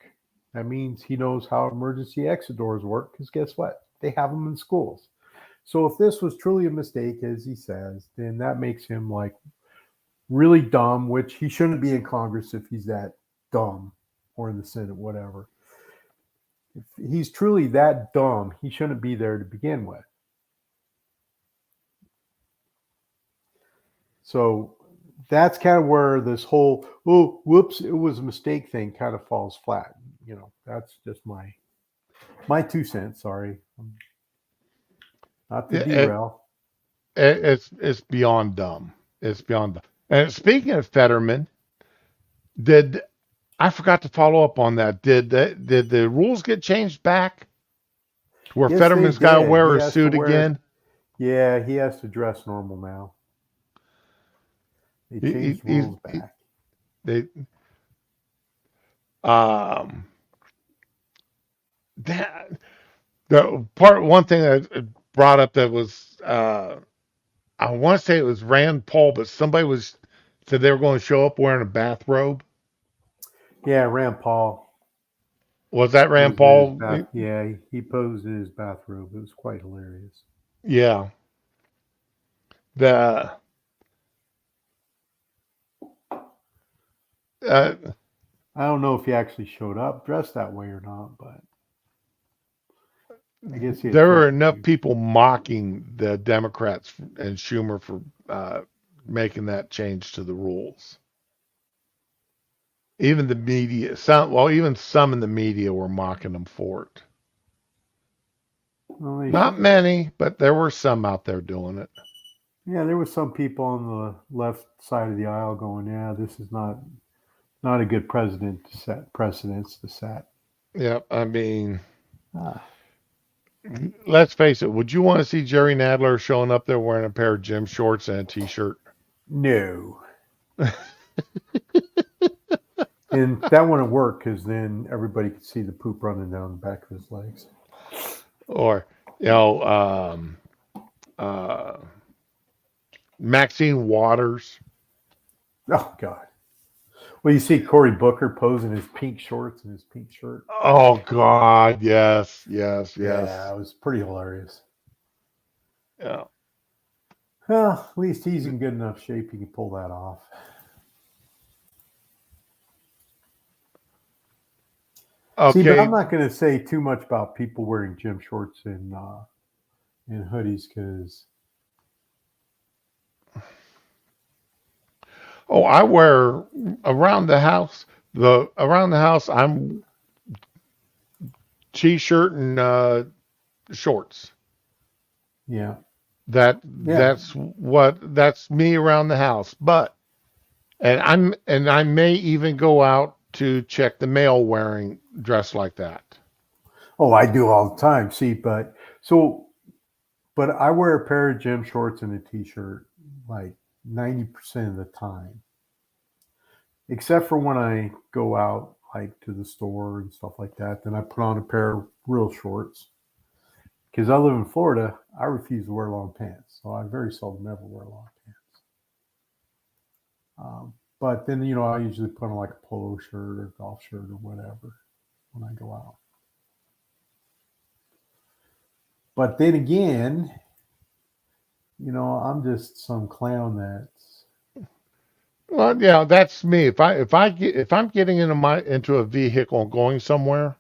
That means he knows how emergency exit doors work, because guess what? They have them in schools. So if this was truly a mistake, as he says, then that makes him like really dumb, which he shouldn't be in Congress if he's that dumb, or in the Senate, whatever. If he's truly that dumb, he shouldn't be there to begin with. So that's kind of where this whole oh whoops it was a mistake thing kind of falls flat. That's just my 2 cents. Sorry, not to It, derail. it's beyond dumb. It's beyond dumb. And speaking of Fetterman, did I forgot to follow up on that? Did the rules get changed back to where Yes, they Fetterman's got to did. He wear a has to suit wear. again? Yeah, he has to dress normal now. They He, changed he, rules he, back. they um that the part one thing that brought up that was I want to say it was Rand Paul, but somebody was said they were going to show up wearing a bathrobe. Yeah, Rand Paul Was that Rand posed in his Paul? bath. Yeah, he posed in his bathrobe. It was quite hilarious. Yeah. The uh, I don't know if he actually showed up dressed that way or not, but I guess he had there were threatened enough to. people mocking the Democrats and Schumer for making that change to the rules. Even the media, even some in the media were mocking them for it. Well, they Not should. many, but there were some out there doing it. Yeah, there was some people on the left side of the aisle going, "Yeah, this is not a good president to set precedents to set." Yeah, I mean, Ah, let's face it. Would you want to see Jerry Nadler showing up there wearing a pair of gym shorts and a t-shirt? no, and that wouldn't work because then everybody could see the poop running down the back of his legs. Or, you know, uh, Maxine Waters. Oh God. Well, you see Cory Booker posing his pink shorts and his pink shirt. Oh God, yes, yes, Yeah, yes. it was pretty hilarious. Yeah. Well, at least he's in good enough shape he can pull that off. See, but I'm Okay. not going to say too much about people wearing gym shorts and hoodies because Oh, I wear around the house. The around the house, I'm t-shirt and shorts. yeah, yeah. That's me around the house. But and I may even go out to check the mail wearing dress like that. Oh, I do all the time. See, but I wear a pair of gym shorts and a t-shirt like 90% of the time, except for when I go out like to the store and stuff like that. Then I put on a pair of real shorts. Because I live in Florida, I refuse to wear long pants, so I very seldom ever wear long pants. But then I usually put on like a polo shirt or golf shirt or whatever when I go out. But then again, I'm just some clown that's Well, yeah, that's me. If I'm getting into a vehicle and going somewhere,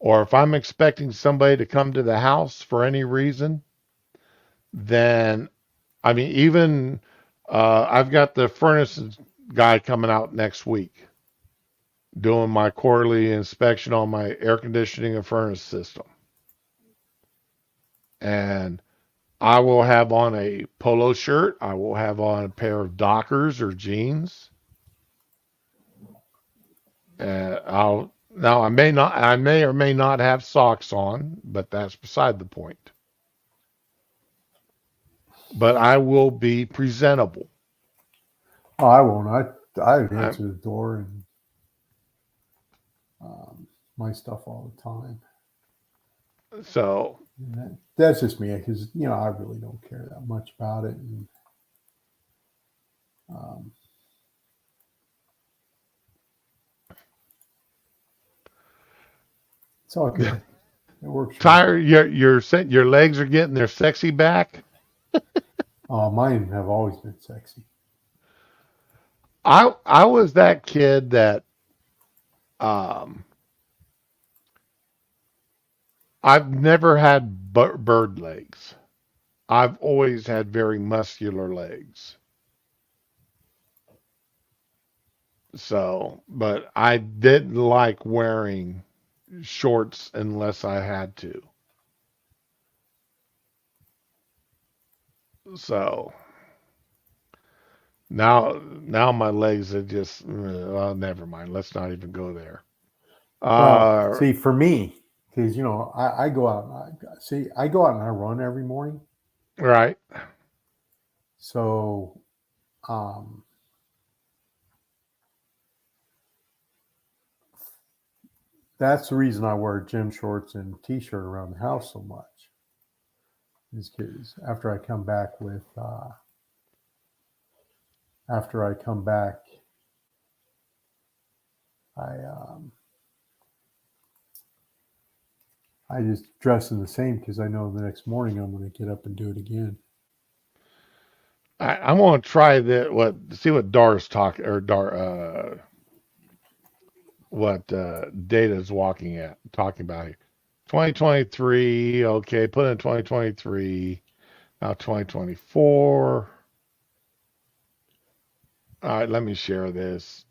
or if I'm expecting somebody to come to the house for any reason, then I mean, even I've got the furnace guy coming out next week doing my quarterly inspection on my air conditioning and furnace system. And I will have on a polo shirt. I will have on a pair of Dockers or jeans. I'll now I may or may not have socks on, but that's beside the point. But I will be presentable. oh, I won't. I I'm, answer the door and my stuff all the time. so And that's just me because I really don't care that much about it, and um, it's all good. It works for me. Tyre, your legs are getting their sexy back. Mine have always been sexy. I was that kid that um, I've never had bird legs. I've always had very muscular legs. So, but I didn't like wearing shorts unless I had to. So now my legs are just, well, never mind. Let's not even go there. Well, Uh, see, for me, because I go out. I go out and I run every morning. right. So um, that's the reason I wear gym shorts and t-shirt around the house so much. Is because after I come back, I I just dress in the same because I know the next morning I'm going to get up and do it again. I'm gonna try that. See what Dar's talking or what Data is talking about here. 2023. Okay, put in 2023. Now 2024. All right, let me share this.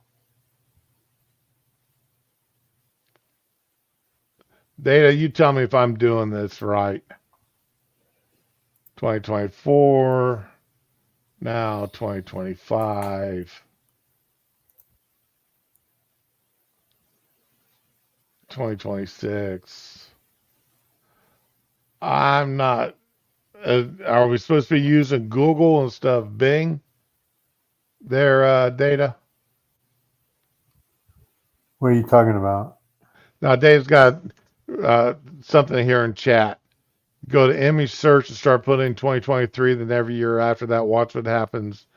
Data, you tell me if I'm doing this right. 2024. Now 2025. 2026. I'm not. Are we supposed to be using Google instead of Bing? Their data. What are you talking about? Now Dave's got uh, something here in chat. Go to image search and start putting 2023. Then every year after that, watch what happens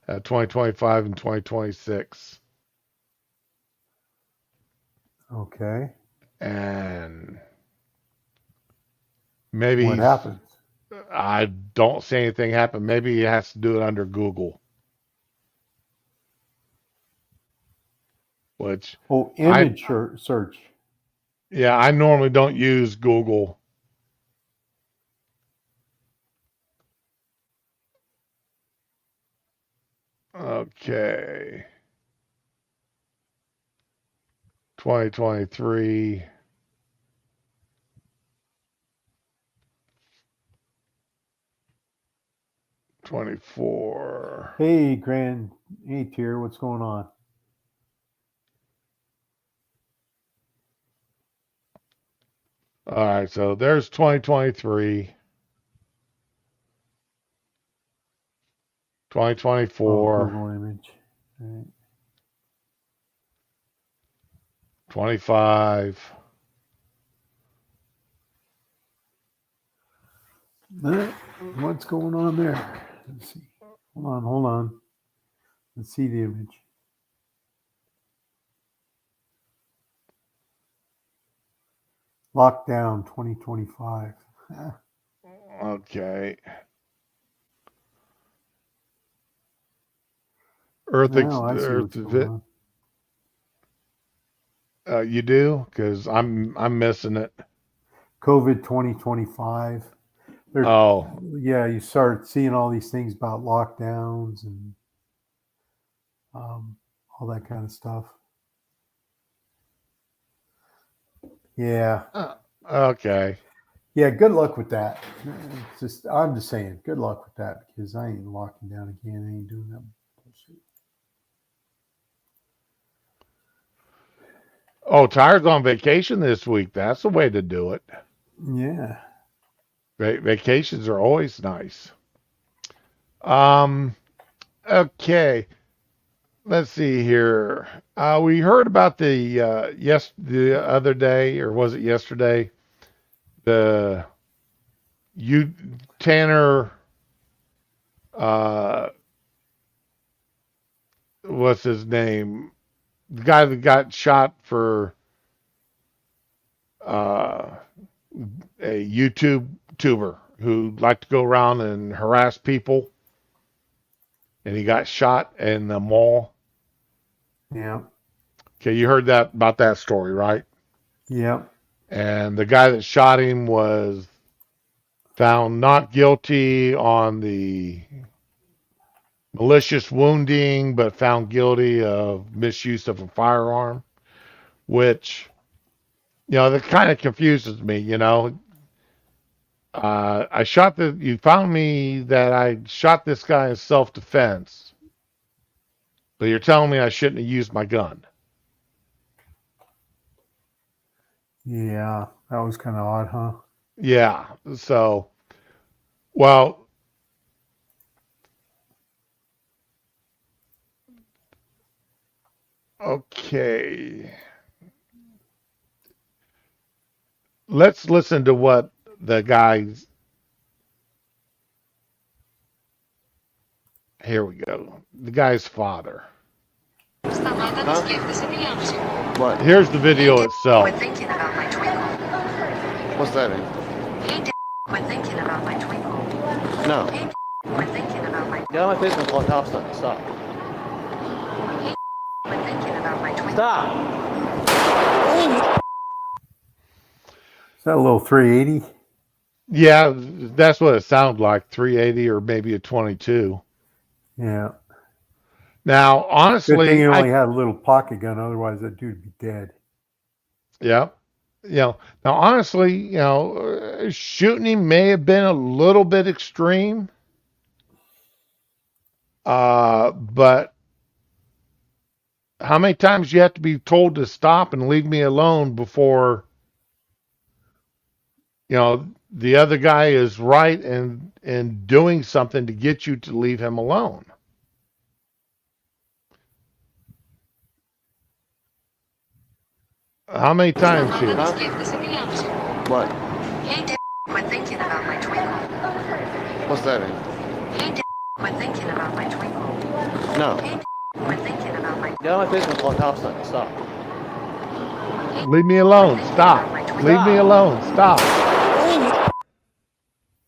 at 2025 and 2026. Okay. And maybe What he's. happens? I don't see anything happen. Maybe he has to do it under Google, which Oh, I image search. yeah I normally don't use Google. Okay, 2023, 24. Hey, Grand. Hey, Tier. What's going on? All right, so there's 2023, Oh, 2024, Google image. All right. 25. What's going on there? Let's see. Hold on. Let's see the image. Lockdown 2025. Okay, Earth, Now I see Earth, what's going on. you do because I'm missing it. COVID 2025. There, Oh, yeah, you start seeing all these things about lockdowns and all that kind of stuff. Yeah, okay. yeah. Good luck with that. I'm just saying, good luck with that because I ain't locking down again. I ain't doing that bullshit. Oh, Tyre's on vacation this week. That's the way to do it. Yeah. Vacations are always nice. Um, okay. Let's see here. We heard about the other day, or was it yesterday? The you Tanner, uh, what's his name? The guy that got shot for uh, a YouTube tuber who liked to go around and harass people, and he got shot in the mall. Yeah. Okay, you heard that about that story, right? Yeah. And the guy that shot him was found not guilty on the malicious wounding, but found guilty of misuse of a firearm, which, that kind of confuses me. You found me that I shot this guy in self defense, but you're telling me I shouldn't have used my gun. Yeah, that was kind of odd, huh? Yeah. So, well, okay. Let's listen to what the guy's. Here we go. The guy's father. Huh? What? Here's the video itself. Quit thinking about my twinkle. What's that mean? Hey, quit thinking about my twinkle. No. Hey, quit thinking about my. Get on my face and call cops on. Stop. Hey, quit thinking about my twinkle. Stop. Is that a little 380? Yeah, that's what it sounded like, 380 or maybe a 22. Yeah. Now, Good honestly, thing he only had a little pocket gun, otherwise that dude would be dead. yeah, now honestly, shooting him may have been a little bit extreme, but how many times you have to be told to stop and leave me alone before, the other guy is right and doing something to get you to leave him alone? How many times here? Huh? What? Hey, quit thinking about my twinkle. What's that mean? Hey, quit thinking about my twinkle. No. Hey, quit thinking about my. Get on my face and call cops on. Stop. Leave me alone. Stop. Leave me alone. Stop.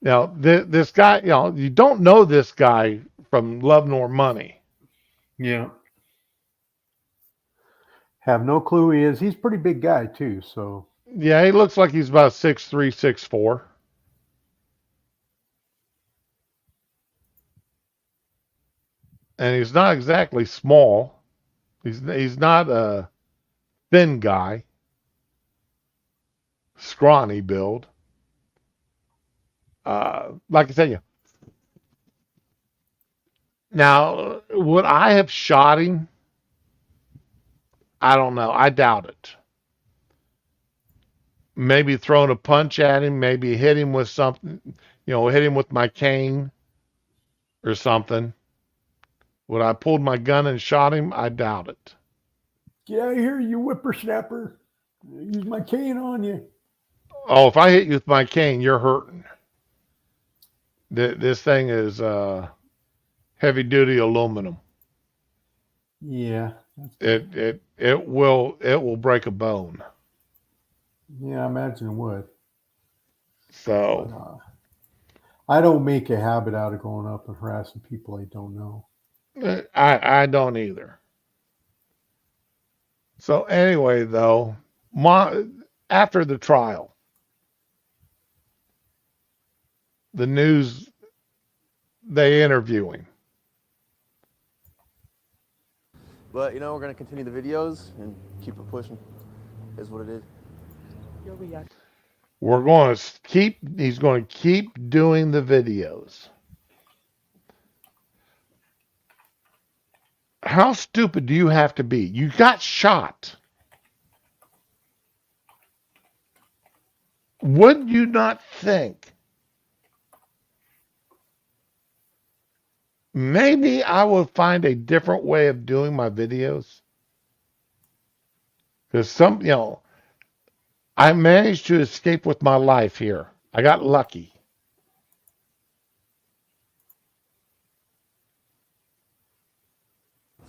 This guy, you don't know this guy from Love Nor Money. Yeah. Have no clue who he is. He's a pretty big guy too, so. Yeah, he looks like he's about 6'3", 6'4". And he's not exactly small. He's not a thin guy. Scrawny build. Like I said, now, would I have shot him? I don't know. I doubt it. Maybe thrown a punch at him, maybe hit him with something, hit him with my cane or something. Would I pulled my gun and shot him? I doubt it. Get out of here, you whippersnapper. Use my cane on you. Oh, if I hit you with my cane, you're hurting. This thing is heavy duty aluminum. Yeah. It will break a bone. Yeah, I imagine it would. So I don't make a habit out of going up and harassing people I don't know. I don't either. So anyway, though, after the trial, the news, they interview him. But we're gonna continue the videos and keep it pushing. Is what it is. We're going to he's going to keep doing the videos. How stupid do you have to be? You got shot. Would you not think maybe I will find a different way of doing my videos? Because I managed to escape with my life here. I got lucky.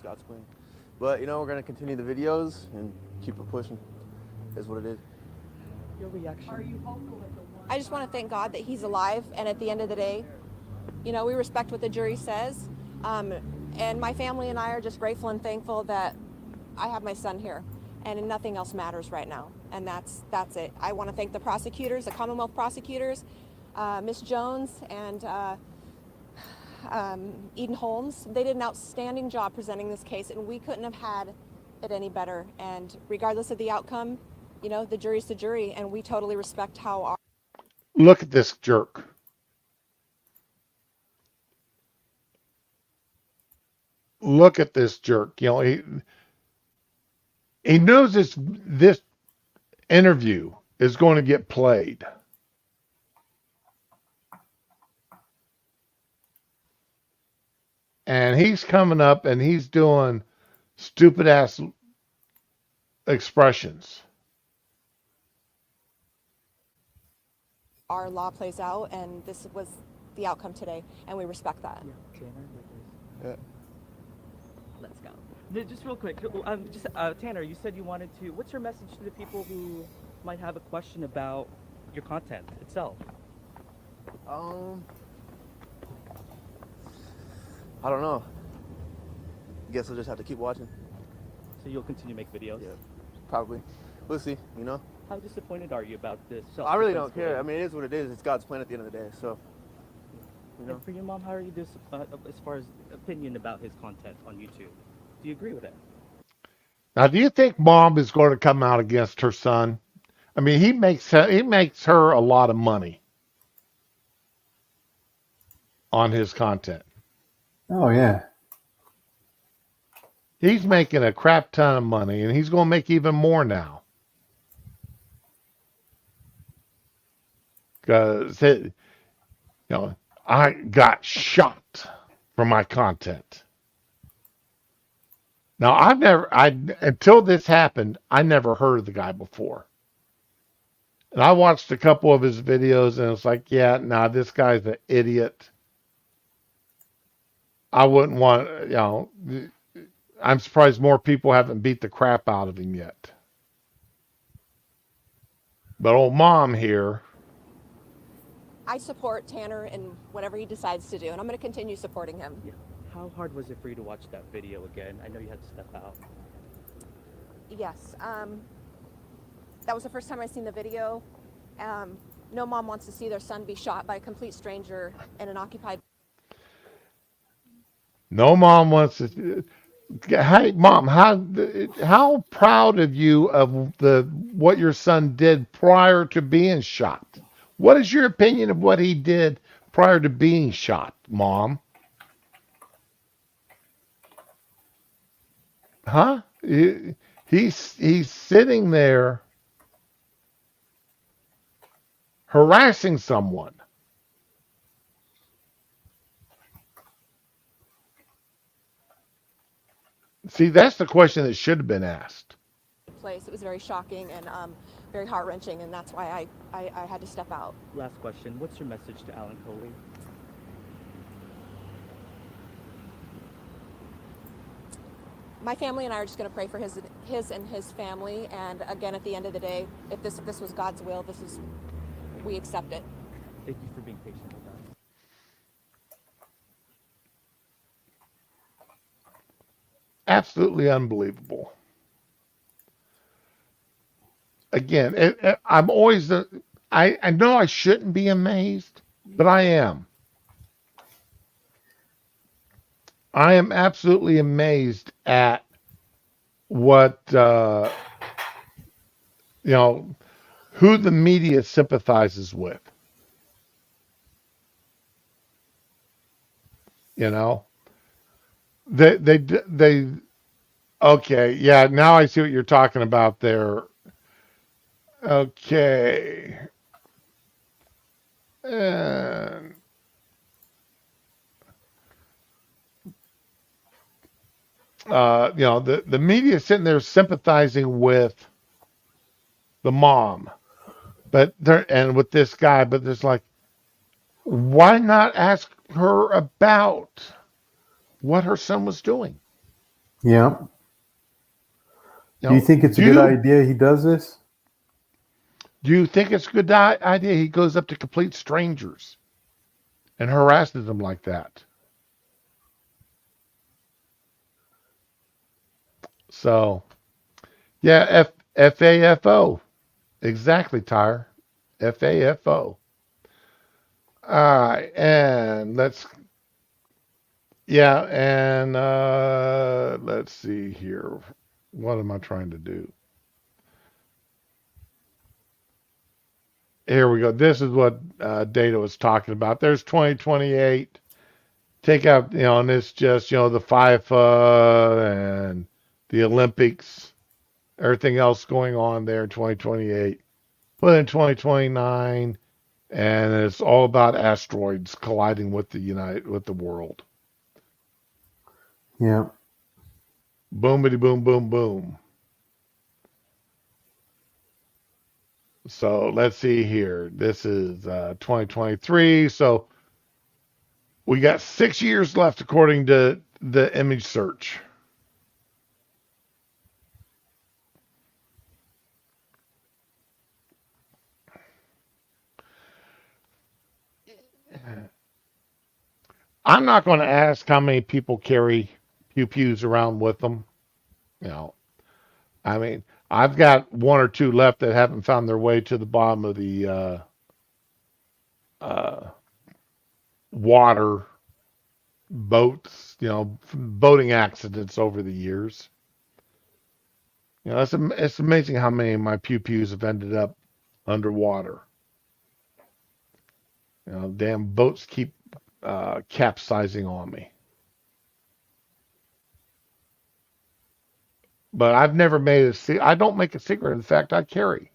Scott's Queen. But we're gonna continue the videos and keep it pushing. Is what it is. Your reaction? I just want to thank God that he's alive, and at the end of the day, we respect what the jury says. And my family and I are just grateful and thankful that I have my son here, and nothing else matters right now. And that's it. I want to thank the prosecutors, the Commonwealth prosecutors, Miss Jones, and Eden Holmes. They did an outstanding job presenting this case, and we couldn't have had it any better. And regardless of the outcome, you know, the jury's the jury, and we totally respect how our... Look at this jerk. Look at this jerk. You know, he knows this interview is going to get played. And he's coming up and he's doing stupid ass expressions. Our law plays out, and this was the outcome today, and we respect that. Yeah. Let's go. Just real quick, Tanner, you said you wanted to. What's your message to the people who might have a question about your content itself? I don't know. Guess we'll just have to keep watching. So you'll continue to make videos? Yeah, probably. We'll see, you know? How disappointed are you about this? I really don't care. I mean, it is what it is. It's God's plan at the end of the day, so. You know? And for your mom, how are you as far as opinion about his content on YouTube? Do you agree with it? Now, do you think mom is going to come out against her son? I mean, he makes her a lot of money on his content. Oh, yeah. He's making a crap ton of money, and he's going to make even more now. Because, you know, I got shot for my content. Now, until this happened, I never heard of the guy before. And I watched a couple of his videos, and it's like, yeah, nah, this guy's an idiot. I wouldn't want, you know, I'm surprised more people haven't beat the crap out of him yet. But old mom here. I support Tanner in whatever he decides to do, and I'm going to continue supporting him. Yeah. How hard was it for you to watch that video again? I know you had to step out. Yes. That was the first time I seen the video. No mom wants to see their son be shot by a complete stranger in an occupied... No mom wants to. Hey, mom, how proud of you of what your son did prior to being shot? What is your opinion of what he did prior to being shot, mom? Huh? He's sitting there harassing someone. See, that's the question that should have been asked. place. It was very shocking and very heart-wrenching, and that's why I had to step out. Last question. What's your message to Alan Coley? My family and I are just going to pray for his and his family, and again, at the end of the day, if this was God's will, we accept it. Thank you for being patient with us. Absolutely unbelievable. Again, I'm always I know I shouldn't be amazed, but I am. I am absolutely amazed at what who the media sympathizes with. You know, they okay, yeah, now I see what you're talking about there. Okay. And the media is sitting there sympathizing with the mom, and with this guy, but there's like, why not ask her about what her son was doing? Yeah. Do you think it's a good idea he does this? Do you think it's a good idea he goes up to complete strangers and harasses them like that? So, yeah, FAFO. Exactly, Tyre. FAFO. All right, and let's Yeah, and let's see here. What am I trying to do? Here we go. This is what Data was talking about. There's 2028. Take out, and it's just, the FIFA and the Olympics, everything else going on there in 2028. Put in 2029, and it's all about asteroids colliding with the world. Yeah. Boomity boom boom boom. So let's see here. This is 2023. So we got 6 years left according to the image search. I'm not going to ask how many people carry pew pews around with them. You know, I mean, I've got one or two left that haven't found their way to the bottom of the uh, water boats. Boating accidents over the years. It's amazing how many of my pew pews have ended up underwater. Damn boats keep capsizing on me. But I've never made I don't make a secret of the fact I carry.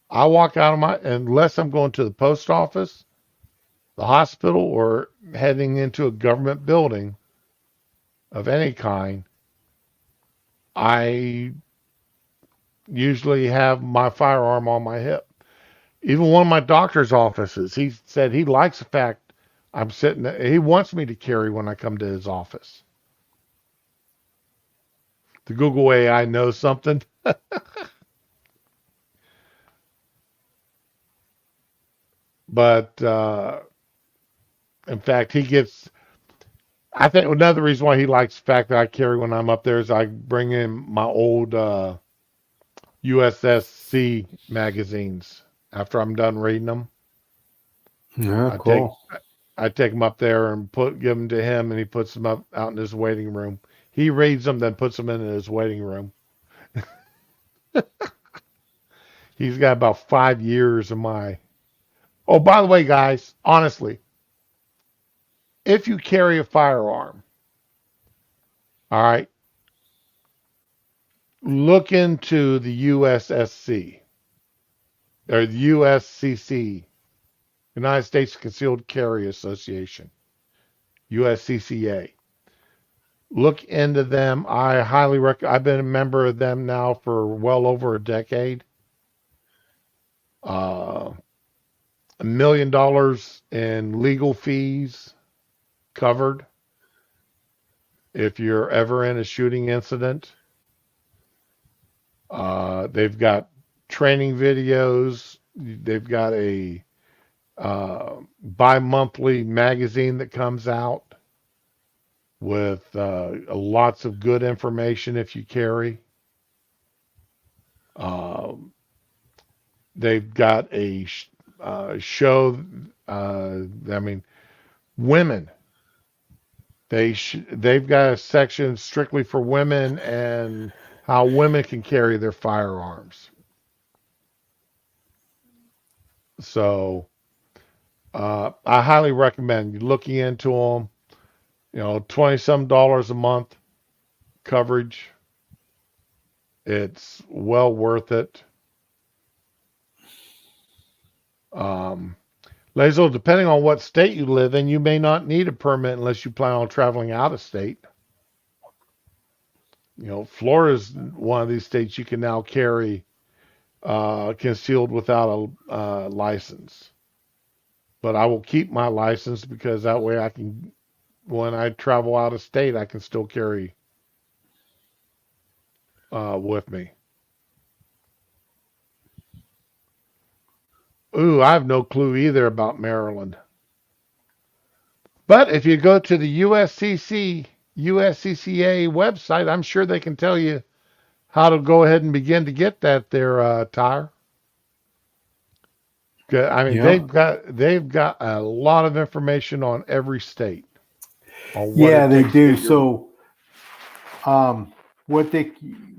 I walk out of unless I'm going to the post office, the hospital, or heading into a government building of any kind, I usually have my firearm on my hip. Even one of my doctor's offices, he said he likes the fact I'm sitting there. He wants me to carry when I come to his office. The Google AI knows something. But in fact, I think another reason why he likes the fact that I carry when I'm up there is I bring in my old USSC magazines after I'm done reading them. Yeah, I take cool. I take them up there and give them to him, and he puts them up out in his waiting room. He reads them, then puts them in his waiting room. He's got about 5 years of my. Oh, by the way, guys, honestly, if you carry a firearm, all right, look into the USSC or the USCC, United States Concealed Carry Association, USCCA. Look into them. I highly recommend. I've been a member of them now for well over a decade. $1 million in legal fees covered if you're ever in a shooting incident. They've got training videos. They've got a bi-monthly magazine that comes out with lots of good information if you carry. They've got a show. I mean, women. They've got a section strictly for women and how women can carry their firearms. So I highly recommend looking into them. 20 some dollars a month coverage. It's well worth it. Lazo, depending on what state you live in, you may not need a permit unless you plan on traveling out of state. Florida's one of these states you can now carry concealed without a license. But I will keep my license because that way I can, when I travel out of state, I can still carry with me. Ooh, I have no clue either about Maryland. But if you go to the USCCA website, I'm sure they can tell you how to go ahead and begin to get that there tire. I mean, Yeah. they've got a lot of information on every state. on what Yeah, it they takes to do. get your. So,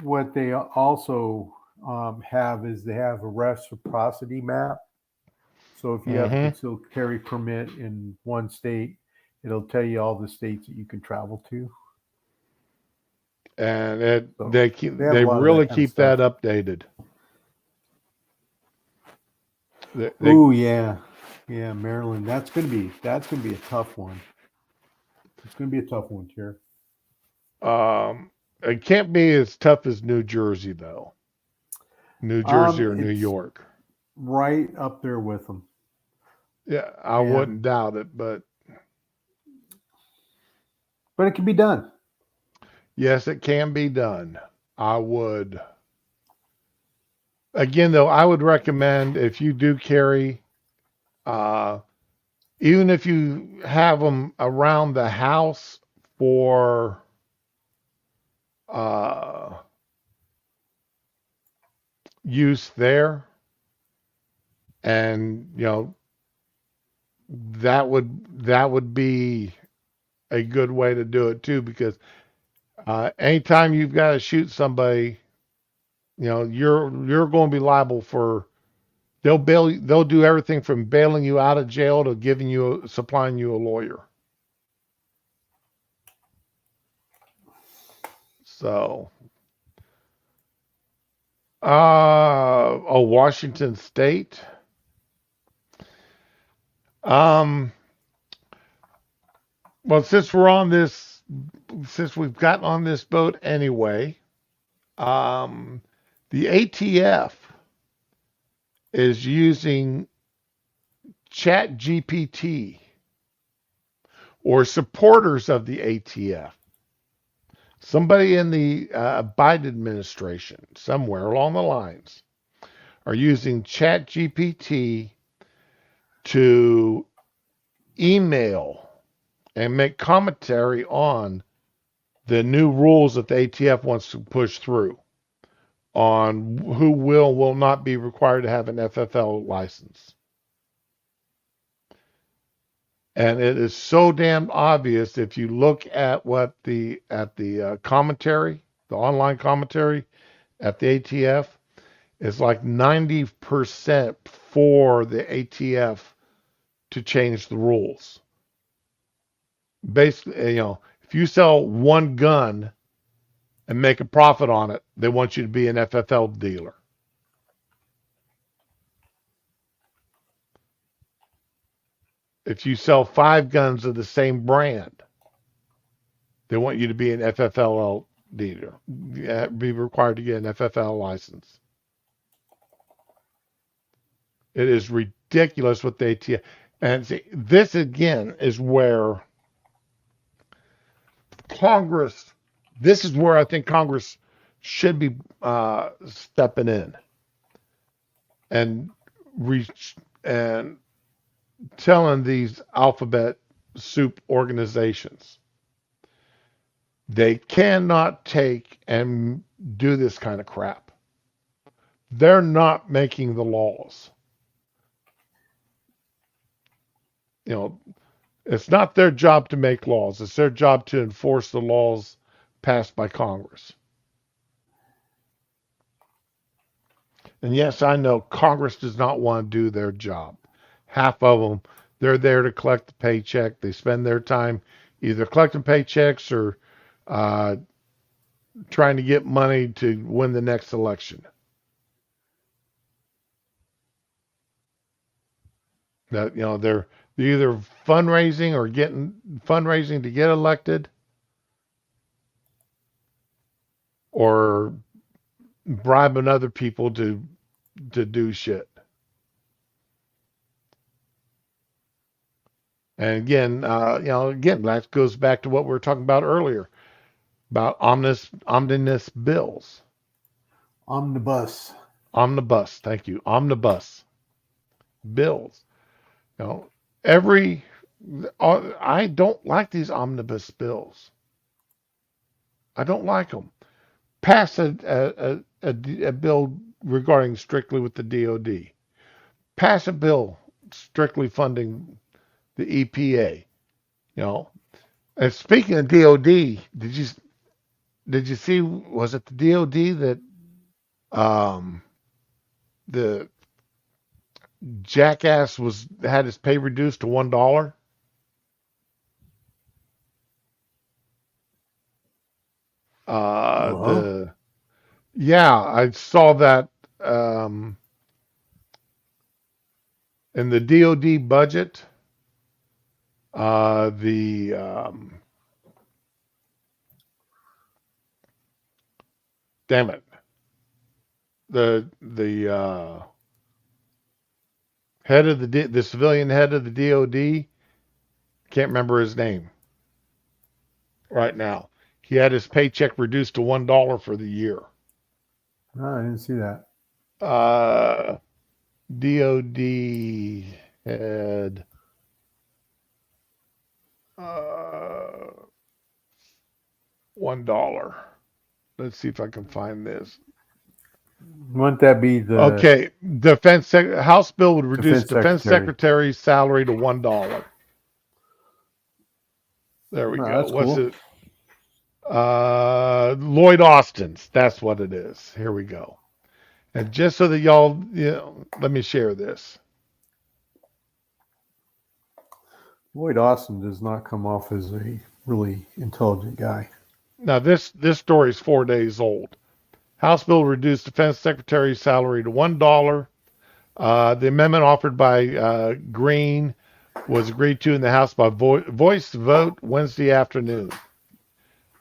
what they also have is they have a reciprocity map. So if you have a Mhm. concealed carry permit in one state, it'll tell you all the states that you can travel to. And So they have a they lot of really that kind of keep that stuff. updated. They Oh yeah, yeah, Maryland. That's gonna be a tough one. It's gonna be a tough one, Chair. it can't be as tough as New Jersey though. New Jersey or New It's York. right up there with them. Yeah, I Yeah, wouldn't doubt it, but but it can be done. yes, it can be done. I would again though, I would recommend if you do carry uh even if you have them around the house for uh use there, and that would be a good way to do it too, because anytime you've got to shoot somebody, you're going to be liable for they'll do everything from bailing you out of jail to supplying you a lawyer. So Washington State. Um well, since we've gotten on this boat anyway, um the ATF is using Chat GPT, or supporters of the ATF. Somebody in the Biden administration, somewhere along the lines, are using Chat GPT to email and make commentary on the new rules that the ATF wants to push through on who will not be required to have an FFL license. And it is so damn obvious if you look at what the commentary, the online commentary at the ATF, it's like 90% for the ATF to change the rules. Basically, if you sell one gun and make a profit on it, they want you to be an FFL dealer. If you sell 5 guns of the same brand, they want you to be an FFL dealer, be required to get an FFL license. It is ridiculous what the ATF. And see, this again is where Congress, this is where I think Congress should be stepping in and reach and telling these alphabet soup organizations they cannot take and do this kind of crap. They're not making the laws. You know, it's not their job to make laws. It's their job to enforce the laws passed by Congress. And yes, I know Congress does not want to do their job. Half of them, they're there to collect the paycheck. They spend their time either collecting paychecks or uh, trying to get money to win the next election. That they're either fundraising or getting fundraising to get elected, or bribing other people to do shit. And again, again, that goes back to what we were talking about earlier about omnibus bills. Omnibus. Omnibus, thank you. Omnibus bills. You know, every I don't like these omnibus bills. I don't like them. Pass a bill regarding strictly with the DOD. Pass a bill strictly funding the EPA. You know, And speaking of DOD, did you see? Was it the DOD that the jackass had his pay reduced to $1? Uh-huh. The Yeah, I saw that um, in the DOD budget. The damn it, the head of the civilian head of the DOD, can't remember his name right now. He had his paycheck reduced to $1 for the year. Oh, I didn't see that. DOD head. Uh, $1. Let's see if I can find this. Wouldn't that be the Okay, House bill would reduce defense defense secretary? secretary's salary to $1. There we No, go. that's What's cool. it? Lloyd Austin's. That's what it is. Here we go. And just so that y'all, let me share this. Lloyd Austin does not come off as a really intelligent guy. Now this story is 4 days old. House bill reduced defense secretary's salary to $1. The amendment offered by Green was agreed to in the House by voice vote Wednesday afternoon.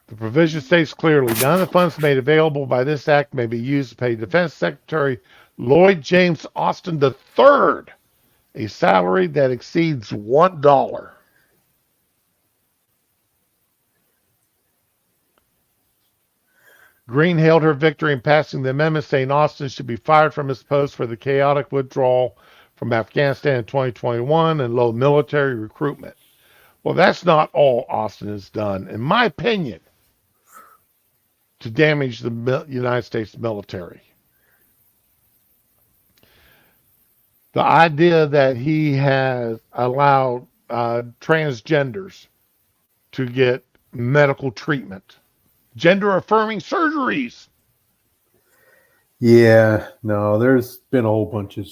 The provision states clearly none of the funds made available by this act may be used to pay Defense Secretary Lloyd James Austin III a salary that exceeds $1. Green hailed her victory in passing the amendment, saying Austin should be fired from his post for the chaotic withdrawal from Afghanistan in 2021 and low military recruitment. Well, that's not all Austin has done, in my opinion, to damage the United States military. The idea that he has allowed transgenders to get medical treatment, gender affirming surgeries. Yeah, no, there's been a whole bunch of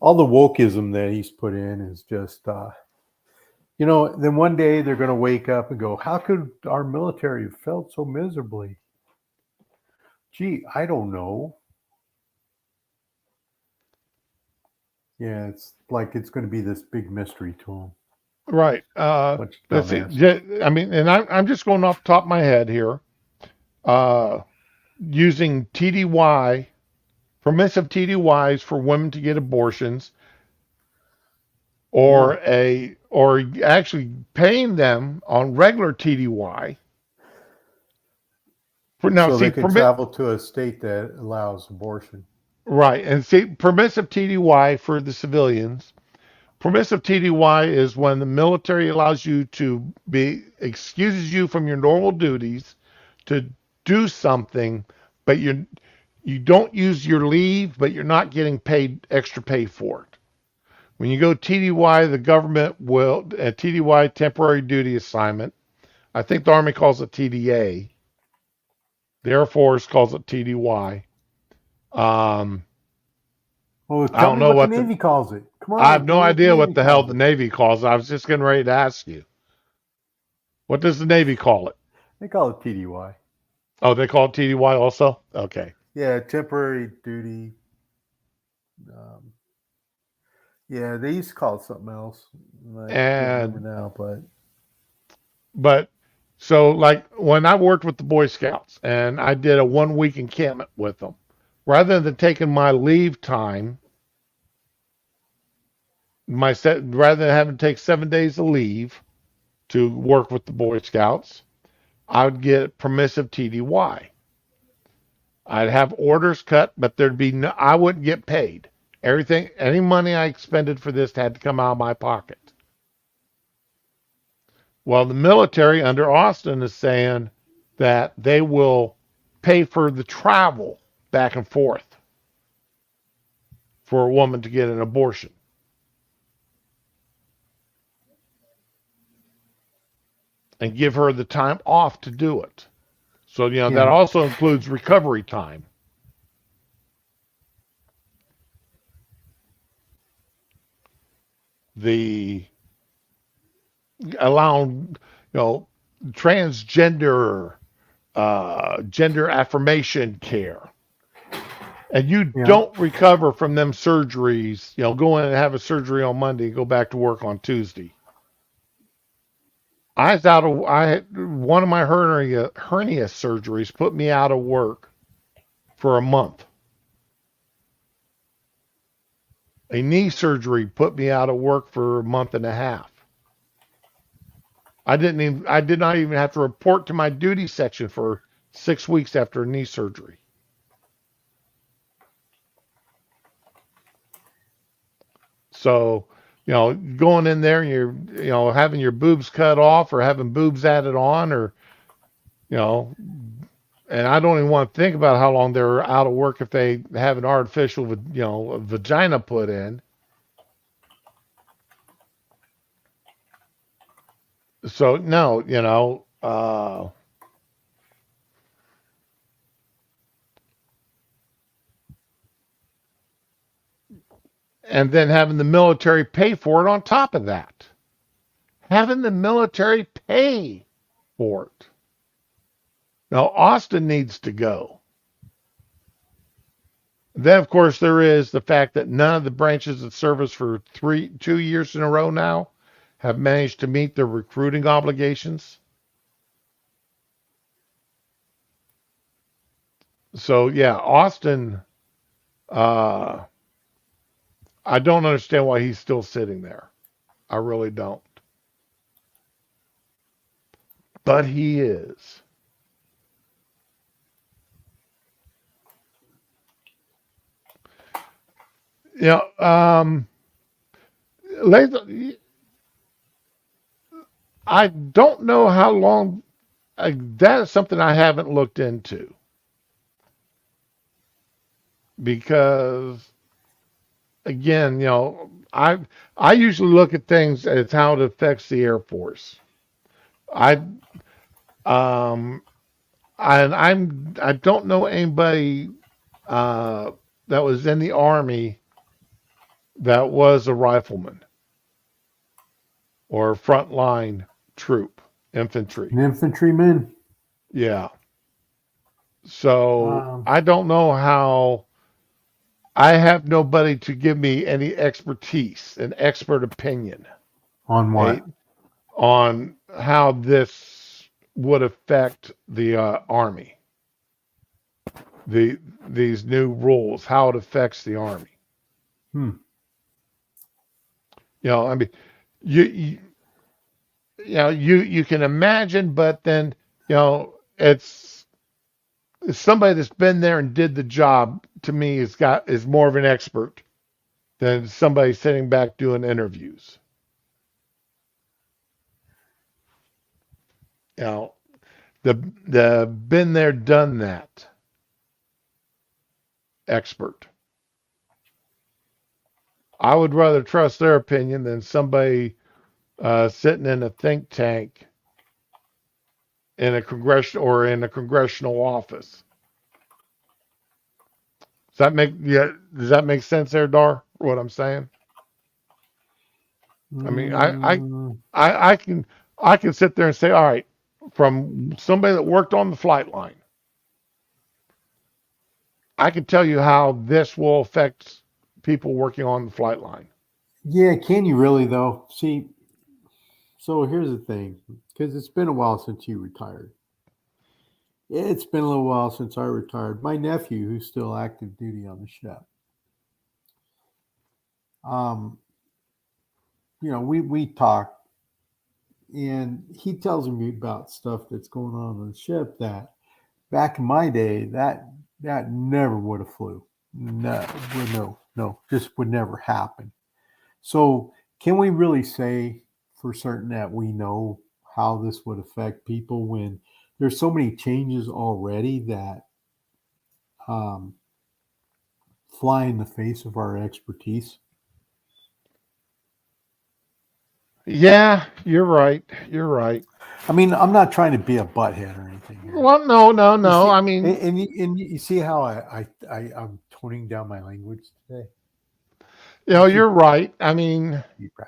all the wokeism that he's put in is just then one day they're going to wake up and go, how could our military have felt so miserably? Gee, I don't know. Yeah, it's like it's going to be this big mystery to them. Right. Let's see. I mean, and I'm just going off the top of my head here. Using TDY, permissive TDYs for women to get abortions, or actually paying them on regular TDY. So they can travel to a state that allows abortion. Right, and see, permissive TDY for the civilians. Permissive TDY is when the military allows you to excuses you from your normal duties to do something, but you don't use your leave, but you're not getting paid extra pay for it. When you go TDY, the government will TDY, temporary duty assignment. I think the Army calls it TDA. The Air Force calls it TDY. Well, I don't know what the Navy calls it. Come on, I have no idea what the hell calls the Navy calls it. I was just getting ready to ask you. What does the Navy call it? They call it TDY. Oh, they call it TDY also? Okay. Yeah, temporary duty. Yeah, they used to call it something else. I can't remember now, but so like when I worked with the Boy Scouts and I did a 1 week encampment with them, rather than taking my leave time, rather than having to take 7 days of leave to work with the Boy Scouts, I would get permissive TDY. I'd have orders cut, but I wouldn't get paid. Any money I expended for this had to come out of my pocket. Well, the military under Austin is saying that they will pay for the travel back and forth for a woman to get an abortion. and give her the time off to do it. So, that Yeah. also includes recovery time. The allowing, transgender gender affirmation care. And you Yeah. don't recover from them surgeries, go in and have a surgery on Monday, go back to work on Tuesday. I had one of my hernia surgeries put me out of work for a month. A knee surgery put me out of work for a month and a half. I did not even have to report to my duty section for 6 weeks after a knee surgery. So, going in there and you're, having your boobs cut off or having boobs added on or, you know, and I don't even want to think about how long they're out of work if they have an artificial, a vagina put in. So no, and then having the military pay for it on top of that. Having the military pay for it. Now, Austin needs to go. Then, of course, there is the fact that none of the branches of service for 2 years in a row now have managed to meet their recruiting obligations. So, yeah, Austin, uh, I don't understand why he's still sitting there. I really don't. But he is. Yeah, I don't know how long. That is something I haven't looked into because, again, I usually look at things as how it affects the Air Force. I um I don't know anybody uh, that was in the Army that was a rifleman or frontline troop infantry. An infantryman. Yeah. So Um, I don't know how. I have nobody to give me any expertise, an expert opinion, on eh, what? on how this would affect the Army. These new rules, how it affects the Army. Hmm. I mean, you you, you can imagine, but then it's somebody that's been there and did the job. To me, is more of an expert than somebody sitting back doing interviews. You know, the been there, done that expert. I would rather trust their opinion than somebody sitting in a think tank in a congressional office. Does that make sense there, Dar? What I'm saying? I mean, Mm, I can sit there and say, all right, from somebody that worked on the flight line, I can tell you how this will affect people working on the flight line. yeah, can you really though? See, so here's the thing, because it's been a while since you retired. It's been a little while since I retired. My nephew, who's still active duty on the ship, um, we talk, and he tells me about stuff that's going on the ship that back in my day that never would have flew. No, just would never happen. So, can we really say for certain that we know how this would affect people when there's so many changes already that um, fly in the face of our expertise? Yeah, you're right. You're right. I mean, I'm not trying to be a butthead or anything here. Well, no. You see, I mean, and you see how I'm toning down my language today. you're right. I mean, Be proud.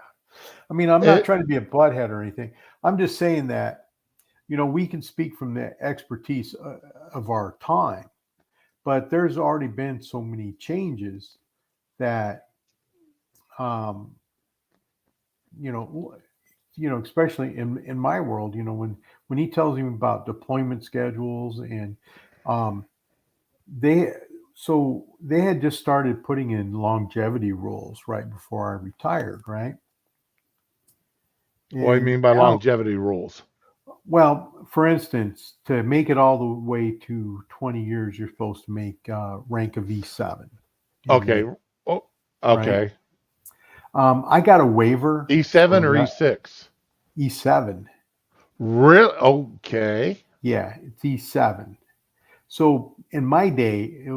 I mean, I'm not it, trying to be a butthead or anything. I'm just saying that we can speak from the expertise of our time, but there's already been so many changes that, um, you know, especially in my world, when he tells him about deployment schedules and um, they they had just started putting in longevity rules right before I retired, right? what do you And mean by now, longevity rules? well, for instance, to make it all the way to 20 years, you're supposed to make rank of E7 in the Okay. Navy, Oh, right? okay. I got a waiver, E7 so or that E6? E7, Real? Okay. yeah, it's E7. So in my day,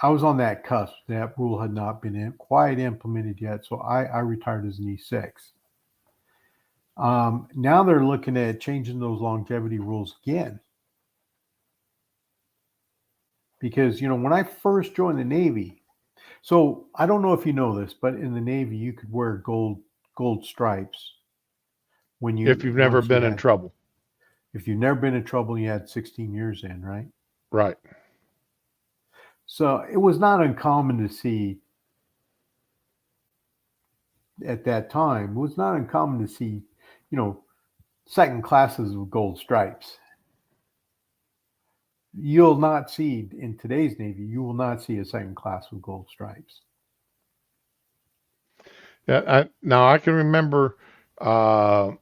I was on that cusp. That rule had not been quite implemented yet, so I retired as an E6. Now they're looking at changing those longevity rules again because when I first joined the Navy, so I don't know if you know this, but in the Navy you could wear gold stripes when If you you've never once you been in had trouble. if you've never been in trouble, you had 16 years in, right? Right. So it was not uncommon to see at that time. It was not uncommon to see, you know, second classes with gold stripes. You'll not see in today's Navy, you will not see a second class with gold stripes. Yeah. Now I can remember, upper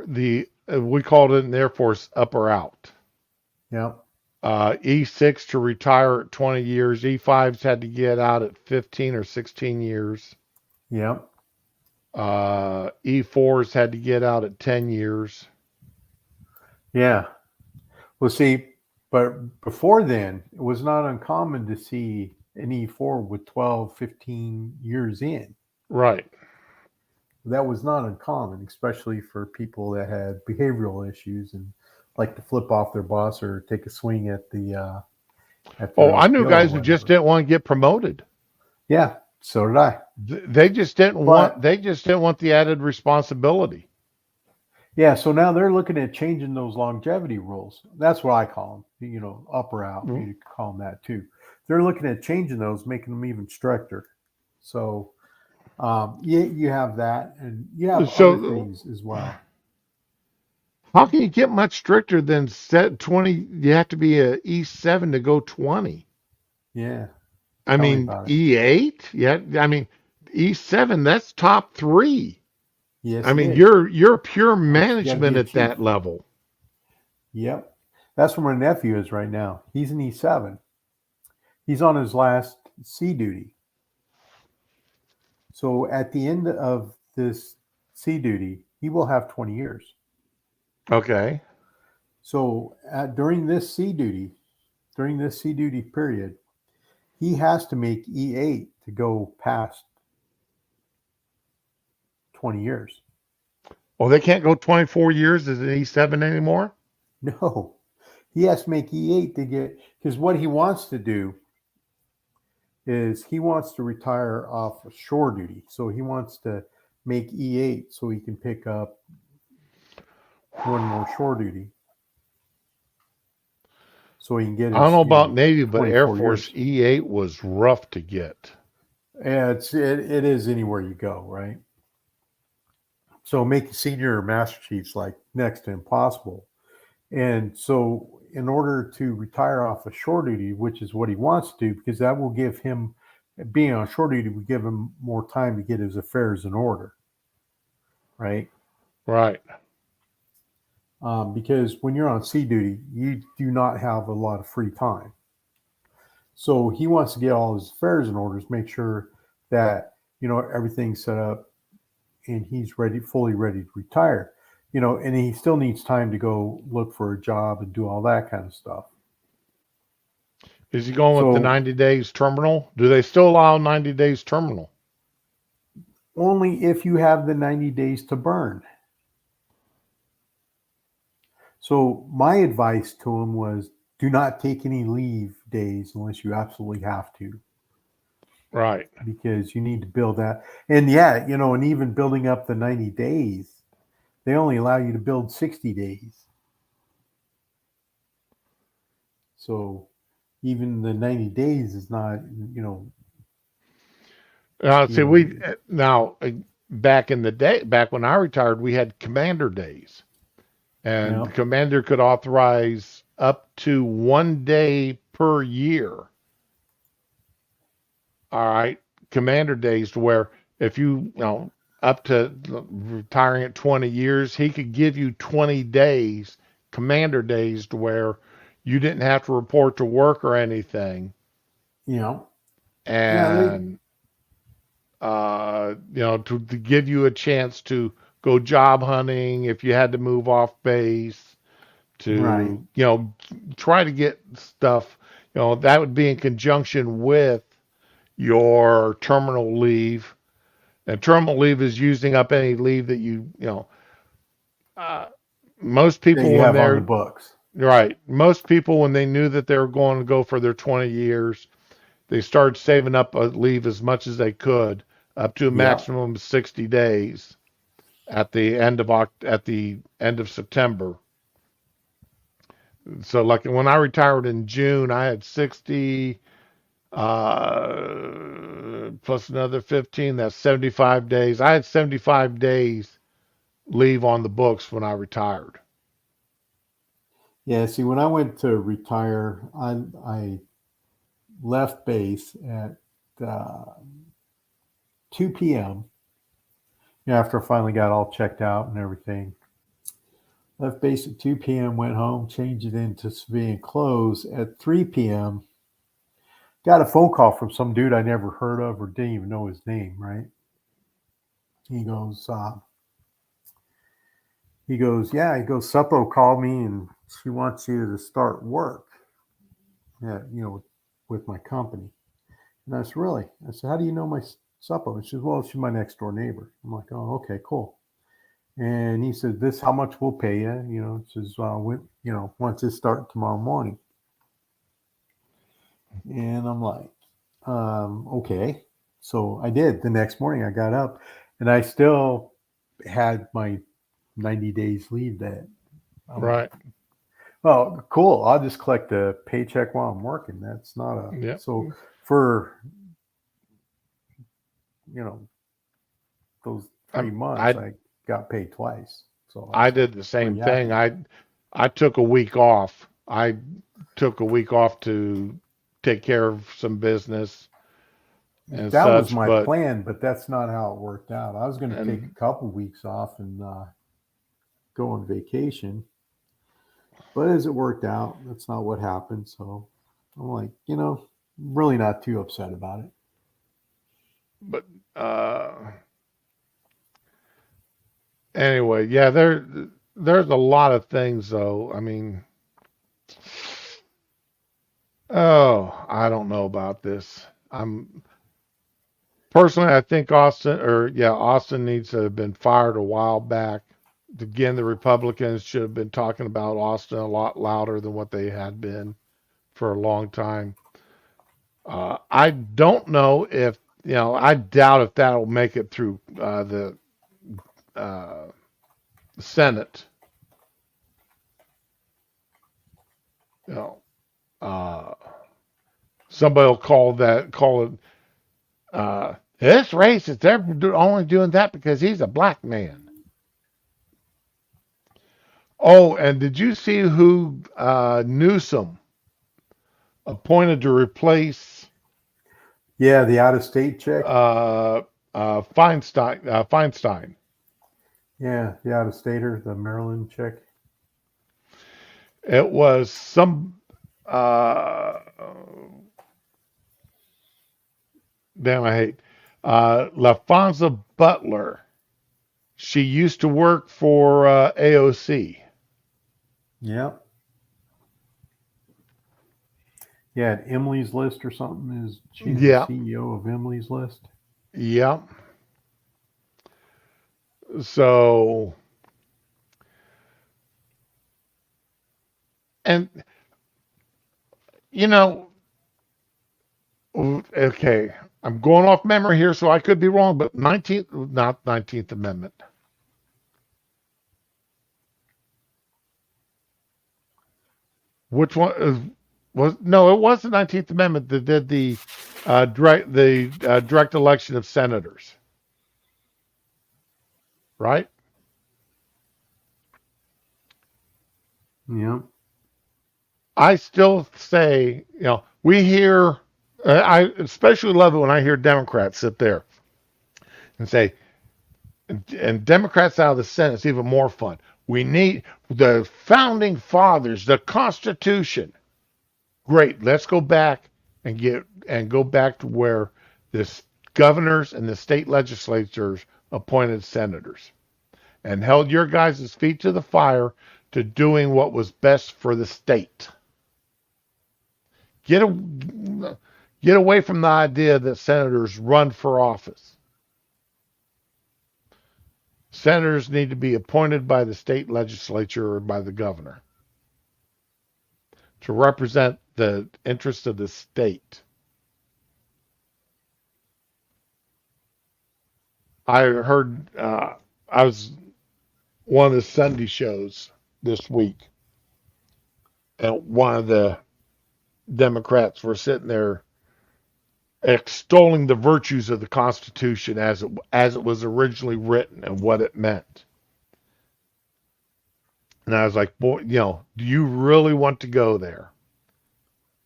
the we called it in the Air Force up or out. Yeah. E6 to retire at 20 years. E5s had to get out at 15 or 16 years. Yeah. E4s had to get out at 10 years. Yeah. Well, see, but before then, it was not uncommon to see an E4 with 12, 15 years in. Right. That was not uncommon, especially for people that had behavioral issues and like to flip off their boss or take a swing at their Oh, I knew LPO or guys who just whatever. didn't want to get promoted. Yeah, so did I. They just didn't want. But They just didn't want the added responsibility. yeah, so now they're looking at changing those longevity rules. That's what I call them, up or out. Mm. You could call them that too. They're looking at changing those, making them even stricter. So you have that, and you have other So things as well. how can you get much stricter than set 20? You have to be a E7 to go 20. Yeah, I tell me mean about it. E8. Yeah. I mean E7. That's top three. Yes, I it mean is. you're pure You got to be management a at chief. that level. Yep, that's where my nephew is right now. He's an E7. He's on his last sea duty. So at the end of this sea duty, he will have 20 years. Okay. So during this sea duty period, he has to make E8 to go past 20 years. Well, they can't go 24 years as an E7 anymore. No, he has to make E8 to get, because what he wants to do is he wants to retire off of shore duty. So he wants to make E8 so he can pick up one more shore duty. So he can get his, I don't know about Navy, but Air 24 Force years. E8 was rough to get. Yeah, it is anywhere you go, right? So making senior or master chiefs like next to impossible. And so in order to retire off of shore duty, which is what he wants to do, because that will give him, being on shore duty will give him more time to get his affairs in order, right? Right. Because when you're on sea duty, you do not have a lot of free time. So he wants to get all his affairs in order, make sure that everything's set up and he's fully ready to retire. And he still needs time to go look for a job and do all that kind of stuff. Is he going with the So 90 days terminal? Do they still allow 90 days terminal? only if you have the 90 days to burn. So my advice to him was, do not take any leave days unless you absolutely have to, Right. because you need to build that. And yeah, and even building up the 90 days, they only allow you to build 60 days. So even the 90 days is not, See, you know, back in the day, back when I retired, we had commander days, and yeah, the commander could authorize up to 1 day per year. All right, commander days to where if up to retiring at 20 years, he could give you 20 days, commander days, to where you didn't have to report to work or anything, you know, yeah, and to give you a chance to go job hunting if you had to move off base, right, to try to get stuff. That would be in conjunction with your terminal leave. And terminal leave is using up any leave that uh, most that people you when have on the they're books. right, most people when they knew that they were going to go for their 20 years, they started saving up a leave as much as they could, up to a Yeah. maximum of 60 days at the end of September. So like when I retired in June, I had 60 plus another 15, that's 75 days. I had 75 days leave on the books when I retired. Yeah. See, when I went to retire, I left base at uh, 2 p.m. After I finally got all checked out and everything. Left base at 2 p.m., went home, changed it into civilian clothes. At 3 p.m., got a phone call from some dude I never heard of or didn't even know his name, right? He goes, yeah, Suppo called me and she wants you to start work, with my company. And I said, really? I said, how do you know my Suppo? And she says, well, she's my next door neighbor. I'm like, oh, okay, cool. And he said, this, how much we'll pay you, says, once this start tomorrow morning. And I'm like, okay. So I did. The next morning I got up and I still had my 90 days leave that. I'm like, Right. well, cool. I'll just collect a paycheck while I'm working. That's not a, Yep. so for, you know, those 3 months, I I got paid twice. So I I was did the same pretty thing. happy. I took a week off. I took a week off to take care of some business and That was such, my but plan, but that's not how it worked out. I was going to take and a couple weeks off and go on vacation. But as it worked out, that's not what happened. So I'm like, really not too upset about it. but anyway, yeah, there's a lot of things though. I mean, oh, I don't know about this. I'm personally, I think Austin needs to have been fired a while back. Again, the Republicans should have been talking about Austin a lot louder than what they had been for a long time. I don't know if I doubt if that'll make it through the uh, Senate. You know, uh, somebody will call it this racist. They're only doing that because he's a black man. Oh, and did you see who Newsom appointed to replace Yeah, the out of state check. uh, Feinstein? Feinstein. Yeah, the out of stater, the Maryland check. It was some uh, damn, I hate LaFonza Butler. She used to work for AOC. Yeah. Yeah, at Emily's List or something. Is she's the Yeah, CEO of Emily's List? yeah. So And you know, okay, I'm going off memory here, so I could be wrong, but 19th, not 19th Amendment. Which one was? No, it was the 19th Amendment that did the direct election of senators, right? Yeah. I still say, we hear, I especially love it when I hear Democrats sit there and say, and Democrats out of the Senate, it's even more fun. We need the founding fathers, the Constitution. Great, let's go back and go back to where the governors and the state legislatures appointed senators and held your guys' feet to the fire to doing what was best for the state. Get get away from the idea that senators run for office. Senators need to be appointed by the state legislature or by the governor to represent the interests of the state. I heard I was one of the Sunday shows this week, and one of the Democrats were sitting there extolling the virtues of the Constitution as it was originally written and what it meant. And I was like, boy, do you really want to go there?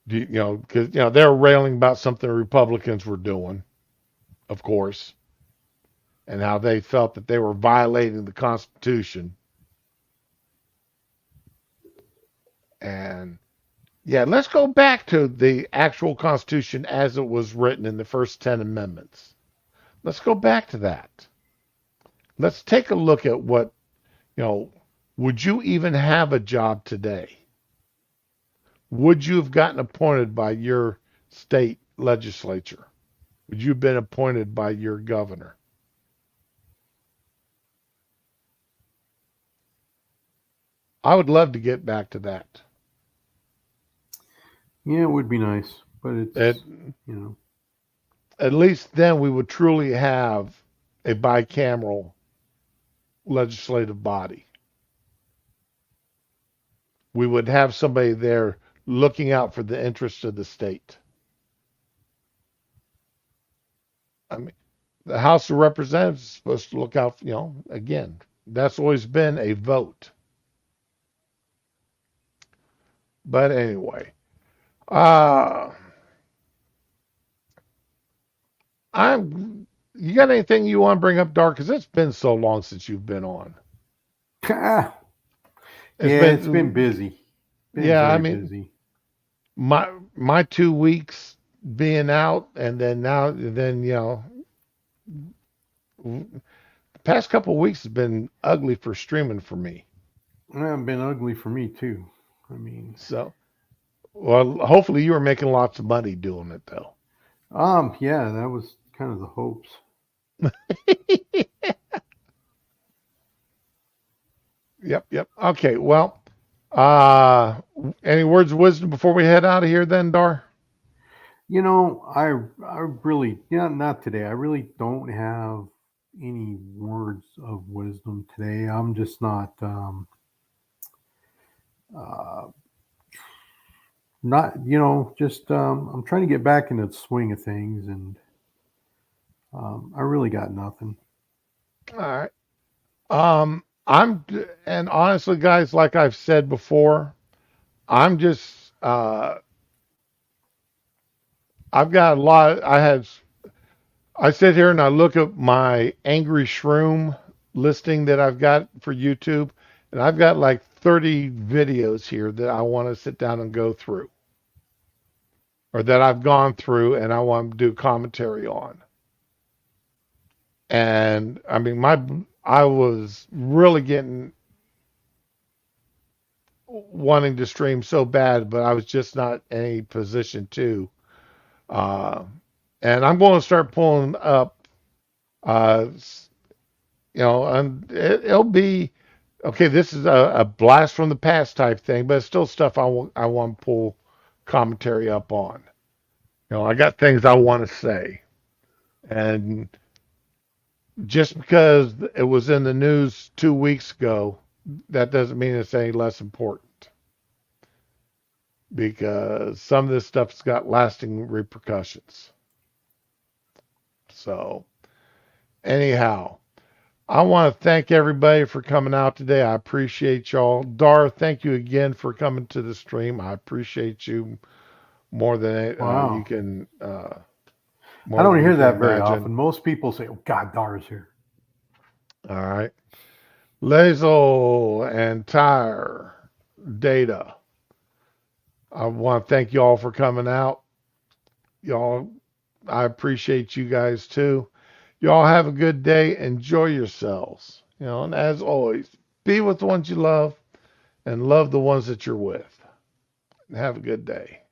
Because they're railing about something the Republicans were doing, of course, and how they felt that they were violating the Constitution. And yeah, let's go back to the actual Constitution as it was written in the first 10 amendments. Let's go back to that. Let's take a look at what, would you even have a job today? Would you have gotten appointed by your state legislature? Would you have been appointed by your governor? I would love to get back to that. Yeah, it would be nice, but it's, At least then we would truly have a bicameral legislative body. We would have somebody there looking out for the interests of the state. I mean, the House of Representatives is supposed to look out, again, that's always been a vote. But anyway, you got anything you want to bring up, Dark? Because it's been so long since you've been on. It's been busy. Busy. My 2 weeks being out, and then the past couple of weeks has been ugly for streaming for me. It's been ugly for me too. Well, hopefully you were making lots of money doing it though. Yeah, that was kind of the hopes. Yep. Okay, well, any words of wisdom before we head out of here then, Dar? I really, not today. I really don't have any words of wisdom today. I'm just not, I'm trying to get back into the swing of things, and I really got nothing. All right. And honestly, guys, like I've said before, I'm just, I've got a lot. I sit here and I look at my Angry Shroom listing that I've got for YouTube, and I've got like 30 videos here that I want to sit down and go through, or that I've gone through and I want to do commentary on. And I mean, I was really wanting to stream so bad, but I was just not in a position to. And I'm going to start pulling up, and it'll be Okay, this is a blast from the past type thing, but it's still stuff I want to pull commentary up on. I got things I want to say. And just because it was in the news 2 weeks ago, that doesn't mean it's any less important. Because some of this stuff's got lasting repercussions. So, anyhow, I want to thank everybody for coming out today. I appreciate y'all. Dar, thank you again for coming to the stream. I appreciate you more than you Wow. can I more don't than you hear can that very imagine. often. Most people say, "Oh God, Dara's here." All right. Lazel and Tyre, Data. I want to thank y'all for coming out. Y'all, I appreciate you guys too. Y'all have a good day. Enjoy yourselves. And as always, be with the ones you love and love the ones that you're with. Have a good day.